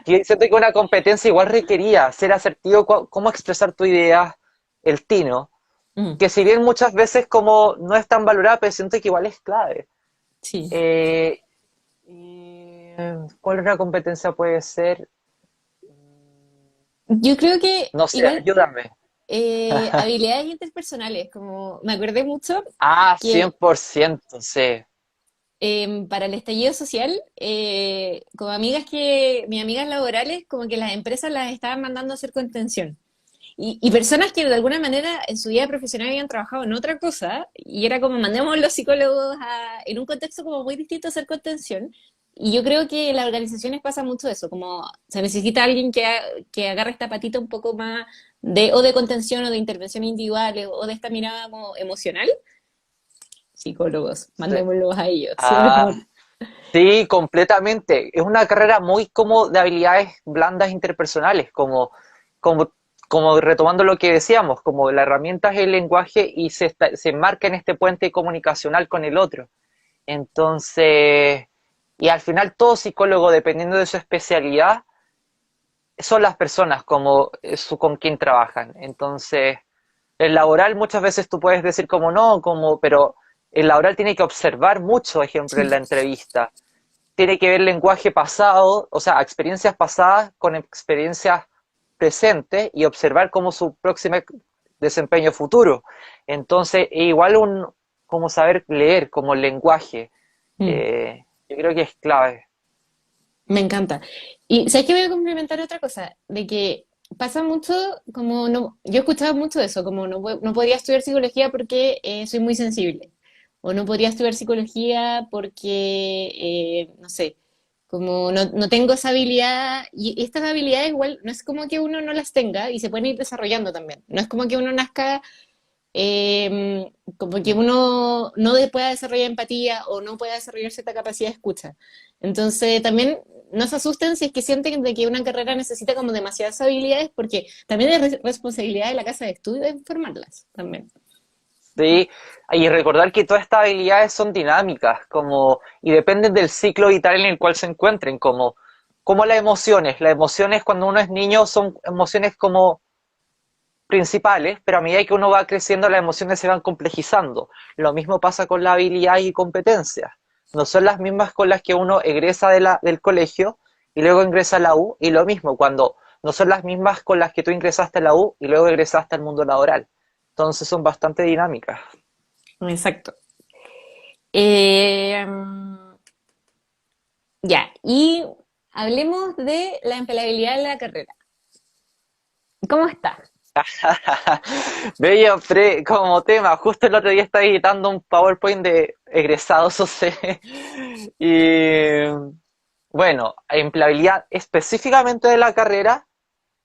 siento que una competencia igual requería ser asertivo, cómo expresar tu idea, el tino, Mm. que si bien muchas veces como no es tan valorada, pero siento que igual es clave. Sí. Eh, ¿Cuál otra competencia puede ser? Yo creo que No sé, igual ayúdame. habilidades interpersonales, como me acordé mucho Ah, cien que por ciento sí. para el estallido social, como mis amigas laborales, como que las empresas las estaban mandando a hacer contención. Y personas que de alguna manera en su vida profesional habían trabajado en otra cosa, y era como mandemos los psicólogos en un contexto como muy distinto a hacer contención. Y yo creo que en las organizaciones pasa mucho eso, como se necesita alguien que agarre esta patita un poco más o de contención o de intervención individual o de esta mirada como emocional. Psicólogos, Sí. mandémoslos a ellos. Ah, sí, completamente. Es una carrera muy como de habilidades blandas interpersonales, como, como retomando lo que decíamos, como la herramienta es el lenguaje y se enmarca en este puente comunicacional con el otro. Entonces, y al final todo psicólogo, dependiendo de su especialidad, son las personas con quien trabajan. Entonces, el laboral muchas veces tú puedes decir como no, pero el laboral tiene que observar mucho, ejemplo, en la entrevista. Tiene que ver lenguaje pasado, o sea, experiencias pasadas con experiencias presentes y observar cómo su próximo desempeño futuro. Entonces, igual como saber leer como lenguaje. Mm. Yo creo que es clave. Me encanta. Y sabes que voy a complementar otra cosa, de que pasa mucho, como no, yo he escuchado mucho eso, como no, no podría estudiar psicología porque soy muy sensible, o no podría estudiar psicología porque, no sé, como no, no tengo esa habilidad, y estas habilidades igual no es como que uno no las tenga y se pueden ir desarrollando también, no es como que uno nazca como que uno no pueda desarrollar empatía o no pueda desarrollar cierta capacidad de escucha. Entonces, también no se asusten si es que sienten de que una carrera necesita como demasiadas habilidades, porque también es responsabilidad de la casa de estudio de formarlas también. Sí, y recordar que todas estas habilidades son dinámicas, como, y dependen del ciclo vital en el cual se encuentren, como las emociones. Las emociones cuando uno es niño son emociones como principales, pero a medida que uno va creciendo las emociones se van complejizando. Lo mismo pasa con las habilidades y competencias. No son las mismas con las que uno egresa del colegio y luego ingresa a la U, y lo mismo cuando no son las mismas con las que tú ingresaste a la U y luego egresaste al mundo laboral. Entonces son bastante dinámicas. Exacto. Eh, ya, y hablemos de la empleabilidad de la carrera. ¿Cómo está? Bello, como tema, justo el otro día estaba editando un PowerPoint de egresados OC y bueno, empleabilidad específicamente de la carrera,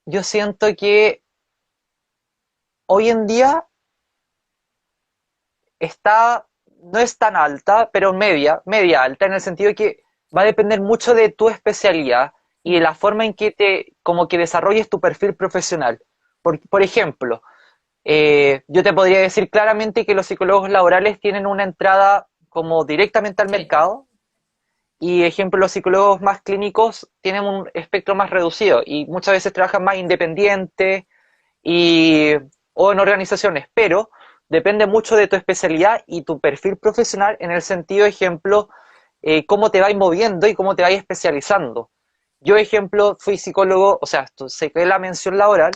yo siento que hoy en día está, no es tan alta, pero media alta, en el sentido de que va a depender mucho de tu especialidad y de la forma en que como que desarrolles tu perfil profesional. Por ejemplo, yo te podría decir claramente que los psicólogos laborales tienen una entrada como directamente al Sí. mercado y, ejemplo, los psicólogos más clínicos tienen un espectro más reducido y muchas veces trabajan más independiente y, o en organizaciones, pero depende mucho de tu especialidad y tu perfil profesional en el sentido, ejemplo, cómo te vais moviendo y cómo te vais especializando. Yo, ejemplo, fui psicólogo, o sea, saqué la mención laboral,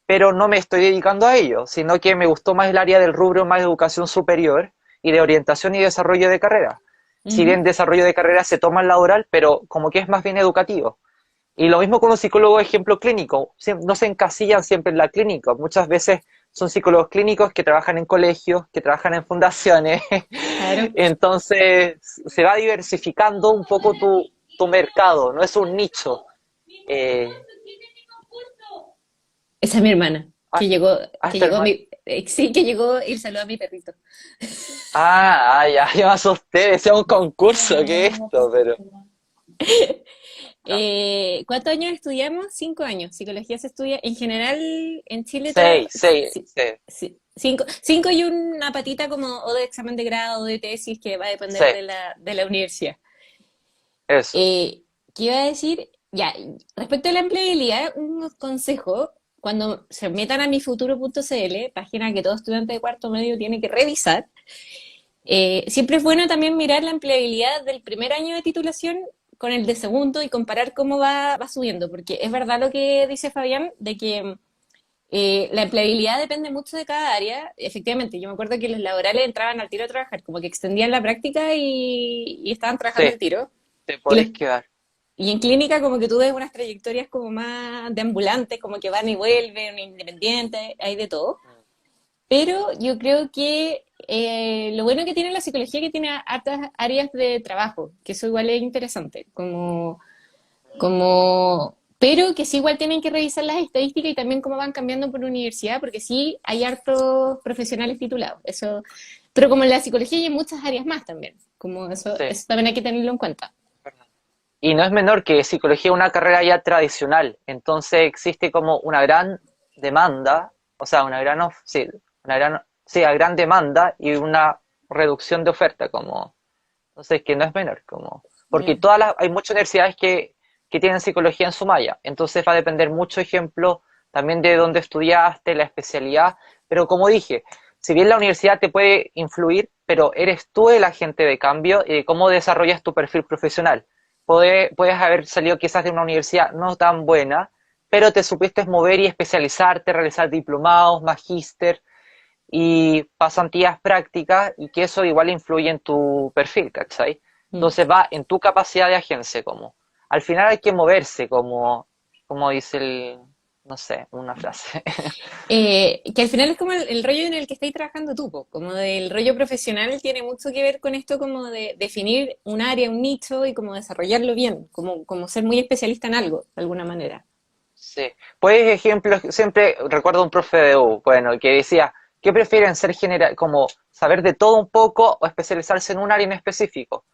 pero no me estoy dedicando a ello, sino que me gustó más el área del rubro más de educación superior y de orientación y desarrollo de carrera. Si bien Ujú. desarrollo de carrera se toma en laboral, pero como que es más bien educativo. Y lo mismo con un psicólogo ejemplo clínico, no se encasillan siempre en la clínica, muchas veces son psicólogos clínicos que trabajan en colegios, que trabajan en fundaciones, Claro. entonces se va diversificando un poco tu mercado, no es un nicho. Eh, Esa es mi hermana, ah, que está llegó hermano. sí, que llegó y saludó a mi perrito. Ya, ya me asusté, decía un concurso, ¿qué es esto? Pero no. ¿Cuántos años estudiamos? 5 años. Psicología se estudia en general en Chile Seis, seis, sí, sí, sí, cinco y una patita como o de examen de grado o de tesis que va a depender sí, de la universidad. eso. Eh, ¿Qué iba a decir? Ya, respecto a la empleabilidad, un consejo, cuando se metan a mifuturo.cl, página que todo estudiante de cuarto medio tiene que revisar, siempre es bueno también mirar la empleabilidad del primer año de titulación con el de segundo y comparar cómo va subiendo, porque es verdad lo que dice Fabián, de que la empleabilidad depende mucho de cada área. Efectivamente, yo me acuerdo que los laborales entraban al tiro a trabajar, como que extendían la práctica y estaban trabajando Sí, al tiro. te Y, los, podéis quedar. y en clínica como que tú ves unas trayectorias como más de ambulantes, como que van y vuelven, independientes, hay de todo. Pero yo creo que lo bueno que tiene la psicología es que tiene hartas áreas de trabajo, que eso igual es interesante, pero que sí igual tienen que revisar las estadísticas y también cómo van cambiando por universidad, porque sí hay hartos profesionales titulados, eso, pero como en la psicología hay muchas áreas más también, como Sí. eso también hay que tenerlo en cuenta. Y no es menor que psicología es una carrera ya tradicional, entonces existe como una gran demanda, o sea, sí, sí, una gran demanda y una reducción de oferta, como, entonces que no es menor, como, porque Yeah. hay muchas universidades que tienen psicología en su malla, entonces va a depender mucho, ejemplo, también de dónde estudiaste, la especialidad, pero como dije, si bien la universidad te puede influir, pero eres tú el agente de cambio y de cómo desarrollas tu perfil profesional. Puedes haber salido quizás de una universidad no tan buena, pero te supiste mover y especializarte, realizar diplomados, magíster y pasantías prácticas y que eso igual influye en tu perfil, ¿cachai? Mm. Entonces va en tu capacidad de agencia, como. Al final hay que moverse, como dice no sé, una frase. Que al final es como el rollo en el que estáis trabajando tú, po, como del rollo profesional tiene mucho que ver con esto como de definir un área, un nicho y como desarrollarlo bien, como ser muy especialista en algo, de alguna manera. Sí. Pues ejemplos, siempre recuerdo un profe de U, bueno, que decía, ¿qué prefieren ser general, como saber de todo un poco o especializarse en un área en específico?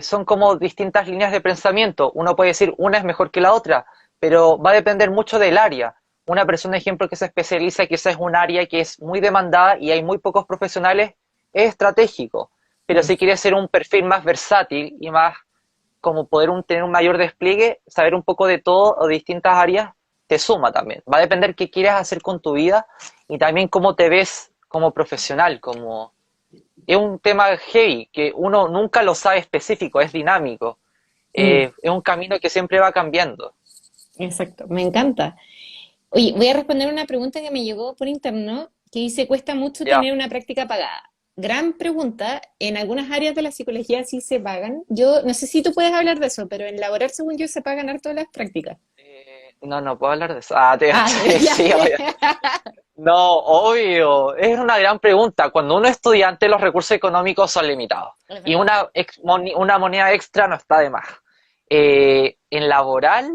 Son como distintas líneas de pensamiento. Uno puede decir una es mejor que la otra, pero va a depender mucho del área. Una persona, ejemplo, que se especializa, quizás es un área que es muy demandada y hay muy pocos profesionales, es estratégico. Pero Mm. si quiere ser un perfil más versátil y más como poder tener un mayor despliegue, saber un poco de todo o de distintas áreas, te suma también. Va a depender qué quieres hacer con tu vida y también cómo te ves como profesional, como es un tema heavy, que uno nunca lo sabe específico, es dinámico. Mm. Es un camino que siempre va cambiando. Exacto, me encanta. Oye, voy a responder una pregunta que me llegó por interno que dice, ¿cuesta mucho Ya. tener una práctica pagada? Gran pregunta. En algunas áreas de la psicología sí se pagan. Yo no sé si tú puedes hablar de eso, pero en laboral, según yo, se pagan harto las prácticas. No, no puedo hablar de eso. Ah, te Ah, sí, ya. sí, obvio. No, obvio. Es una gran pregunta. Cuando uno es estudiante, los recursos económicos son limitados. Es Y verdad. una moneda extra no está de más. En laboral,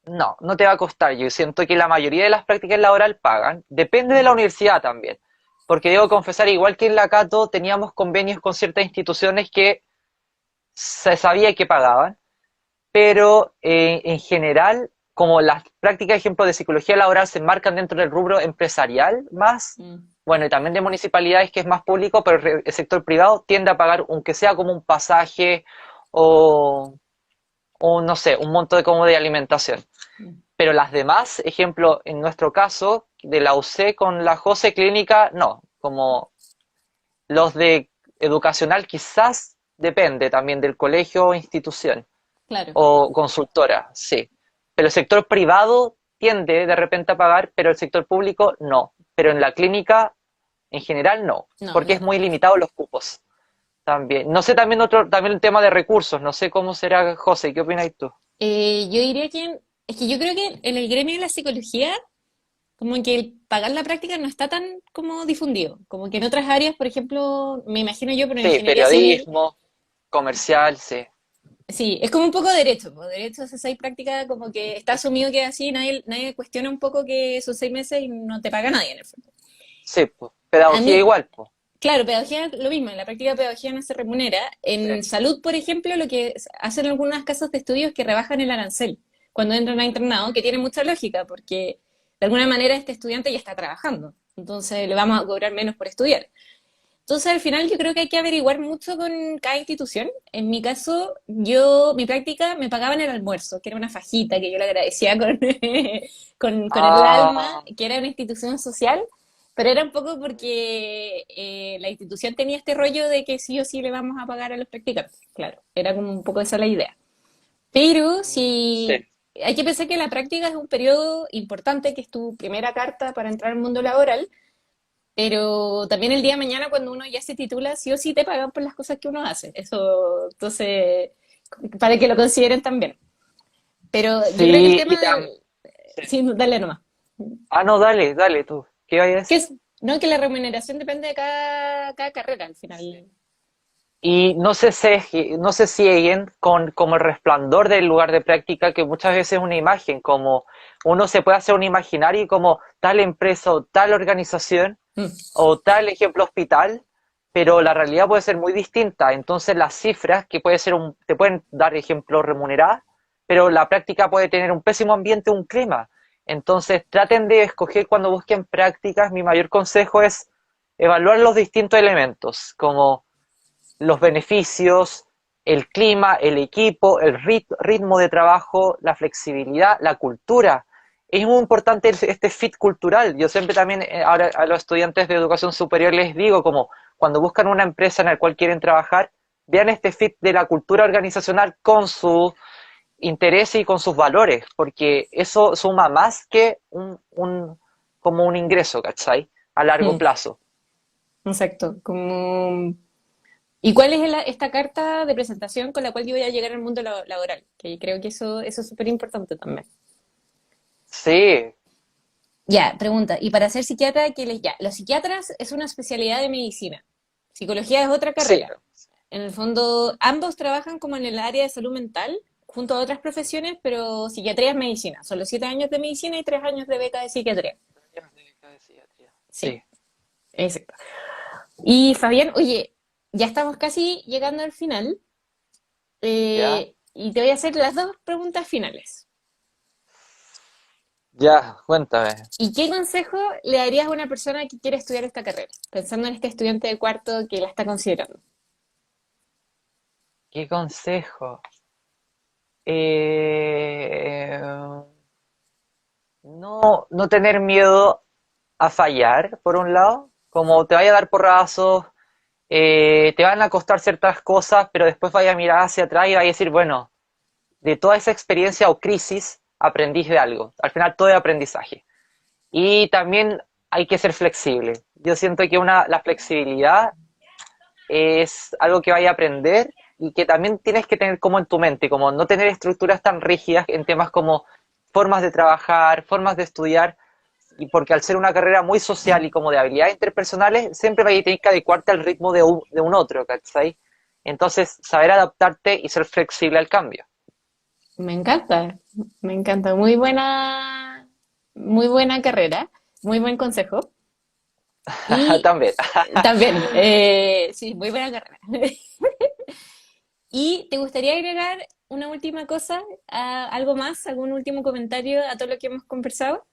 no, no te va a costar. Yo siento que la mayoría de las prácticas laboral pagan. Depende de la universidad también. Porque debo confesar, igual que en la Cato, teníamos convenios con ciertas instituciones que se sabía que pagaban, pero en general, como las prácticas, ejemplo, de psicología laboral se enmarcan dentro del rubro empresarial más, Mm. bueno, y también de municipalidades que es más público, pero el sector privado tiende a pagar, aunque sea como un pasaje o, o no sé, un monto de como de alimentación. Mm. Pero las demás, ejemplo, en nuestro caso, de la UC con la Jose Clínica, no, como los de educacional quizás depende también del colegio o institución Claro. o consultora, sí. Pero el sector privado tiende de repente a pagar, pero el sector público no. Pero en la clínica, en general, no, No, porque es muy limitado los cupos también. No sé, también también el tema de recursos, no sé cómo será, José, ¿qué opinas tú? yo diría que, es que yo creo que en el gremio de la psicología, como que el pagar la práctica no está tan como difundido. Como que en otras áreas, por ejemplo, me imagino yo, pero en Sí, ingeniería civil, periodismo, comercial, sí. sí, es como un poco derecho, pues derecho hace 6 prácticas, como que está asumido que es así, nadie cuestiona un poco que son 6 meses y no te paga nadie en el fondo. Sí, pues. A Pedagogía mí, igual, pues. claro, pedagogía lo mismo, en la práctica de pedagogía no se remunera. Sí. En salud, por ejemplo, lo que hacen algunas casas de estudios es que rebajan el arancel cuando entran a internado, que tiene mucha lógica, porque de alguna manera este estudiante ya está trabajando, entonces le vamos a cobrar menos por estudiar. Entonces, al final yo creo que hay que averiguar mucho con cada institución. En mi caso, mi práctica me pagaban el almuerzo, que era una fajita que yo le agradecía con el alma, Ah, que era una institución social, pero era un poco porque la institución tenía este rollo de que sí o sí le vamos a pagar a los practicantes. Claro, era como un poco esa la idea. Pero sí. si hay que pensar que la práctica es un periodo importante, que es tu primera carta para entrar al mundo laboral, pero también el día de mañana, cuando uno ya se titula, sí o sí te pagan por las cosas que uno hace. Eso, entonces, para que lo consideren también. Pero yo creo que el Sí, tema del... sí. Sí, dale nomás. Ah, no, dale, dale tú. ¿Qué vas a Que decir? es, no, que la remuneración depende de cada carrera al final. Y no se siguen con como el resplandor del lugar de práctica, que muchas veces es una imagen, como uno se puede hacer un imaginario y como tal empresa o tal organización Mm. o tal ejemplo hospital, pero la realidad puede ser muy distinta. Entonces las cifras, que puede ser te pueden dar ejemplos remuneradas, pero la práctica puede tener un pésimo ambiente o un clima. Entonces traten de escoger cuando busquen prácticas, mi mayor consejo es evaluar los distintos elementos, como los beneficios, el clima, el equipo, el ritmo de trabajo, la flexibilidad, la cultura. Es muy importante este fit cultural. Yo siempre también ahora a los estudiantes de educación superior les digo como cuando buscan una empresa en la cual quieren trabajar, vean este fit de la cultura organizacional con sus intereses y con sus valores, porque eso suma más que como un ingreso, ¿cachai? A largo Mm. plazo. Exacto. Como... ¿Y cuál es esta carta de presentación con la cual yo voy a llegar al mundo laboral? Que creo que eso es súper importante también. Sí, Ya, pregunta. Y para ser psiquiatra, ya, los psiquiatras es una especialidad de medicina. Psicología es otra sí, carrera. En el fondo, ambos trabajan como en el área de salud mental, junto a otras profesiones, pero psiquiatría es medicina. Son los 7 años de medicina y 3 años de beca de psiquiatría. Sí, sí, exacto. Y Fabián, oye, ya estamos casi llegando al final, ya, y te voy a hacer las dos preguntas finales. ya, cuéntame. ¿Y qué consejo le darías a una persona que quiere estudiar esta carrera? Pensando en este estudiante de cuarto que la está considerando. ¿Qué consejo? Eh, no tener miedo a fallar, por un lado, como te vaya a dar porrazos, te van a costar ciertas cosas, pero después vaya a mirar hacia atrás y vaya a decir, bueno, de toda esa experiencia o crisis aprendí de algo. Al final todo es aprendizaje. Y también hay que ser flexible. Yo siento que la flexibilidad es algo que vaya a aprender y que también tienes que tener como en tu mente, como no tener estructuras tan rígidas en temas como formas de trabajar, formas de estudiar, y porque al ser una carrera muy social y como de habilidades interpersonales, siempre vas a tener que adecuarte al ritmo de un otro, ¿cachai? Entonces, saber adaptarte y ser flexible al cambio. Me encanta, me encanta. Muy buena carrera, muy buen consejo. Y También. también, sí, muy buena carrera. ¿Y te gustaría agregar una última cosa, algo más, algún último comentario a todo lo que hemos conversado?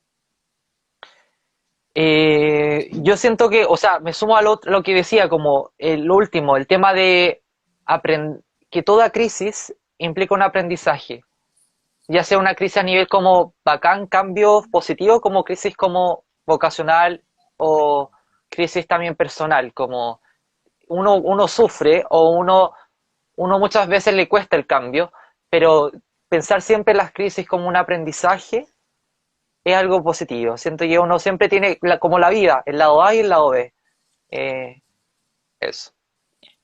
Yo siento que, o sea, me sumo a lo que decía, como lo último, el tema de que toda crisis implica un aprendizaje, ya sea una crisis a nivel como bacán, cambio positivo, como crisis como vocacional o crisis también personal, como uno sufre o uno muchas veces le cuesta el cambio, pero pensar siempre en las crisis como un aprendizaje es algo positivo. Siento que uno siempre tiene, como la vida, el lado A y el lado B. Eh, eso.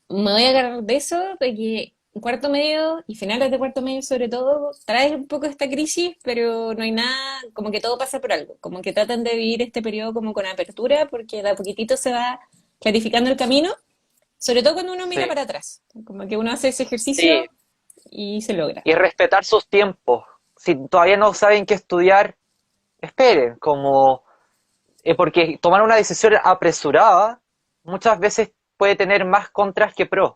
Me voy a agarrar de eso, de que cuarto medio y finales de cuarto medio sobre todo, traes un poco esta crisis, pero no hay nada, como que todo pasa por algo, como que tratan de vivir este periodo como con apertura, porque de a poquitito se va clarificando el camino, sobre todo cuando uno mira Sí, para atrás, como que uno hace ese sí. ejercicio y se logra. Y respetar sus tiempos. Si todavía no saben qué estudiar, esperen, como porque tomar una decisión apresurada muchas veces puede tener más contras que pros.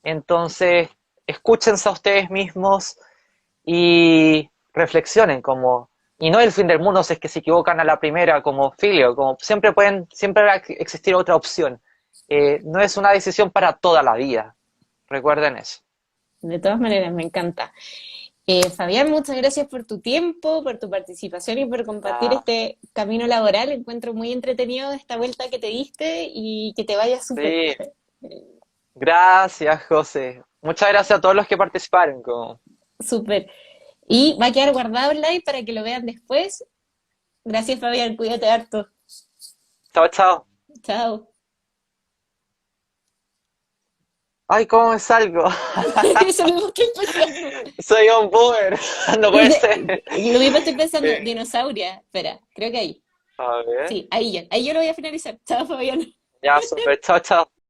Entonces, escúchense a ustedes mismos y reflexionen como, y no es el fin del mundo si es que se equivocan a la primera como filio, como siempre va a existir otra opción. No es una decisión para toda la vida. Recuerden eso. De todas maneras, me encanta. Fabián, muchas gracias por tu tiempo, por tu participación y por compartir Ah, este camino laboral. Encuentro muy entretenido esta vuelta que te diste y que te vaya súper. sí, gracias, José. Muchas gracias a todos los que participaron. Súper. Y va a quedar guardado el live para que lo vean después. Gracias, Fabián. Cuídate harto. Chao, chao. Chao. Ay, ¿cómo me salgo? Eso mismo estoy pensando. Soy un boomer. No puede ser. Lo mismo estoy pensando. Eh, Dinosauria. Espera, creo que ahí. a ver. Sí, ahí ya. Ahí yo lo voy a finalizar. Chao, Fabián. Ya, super. Chao, chao.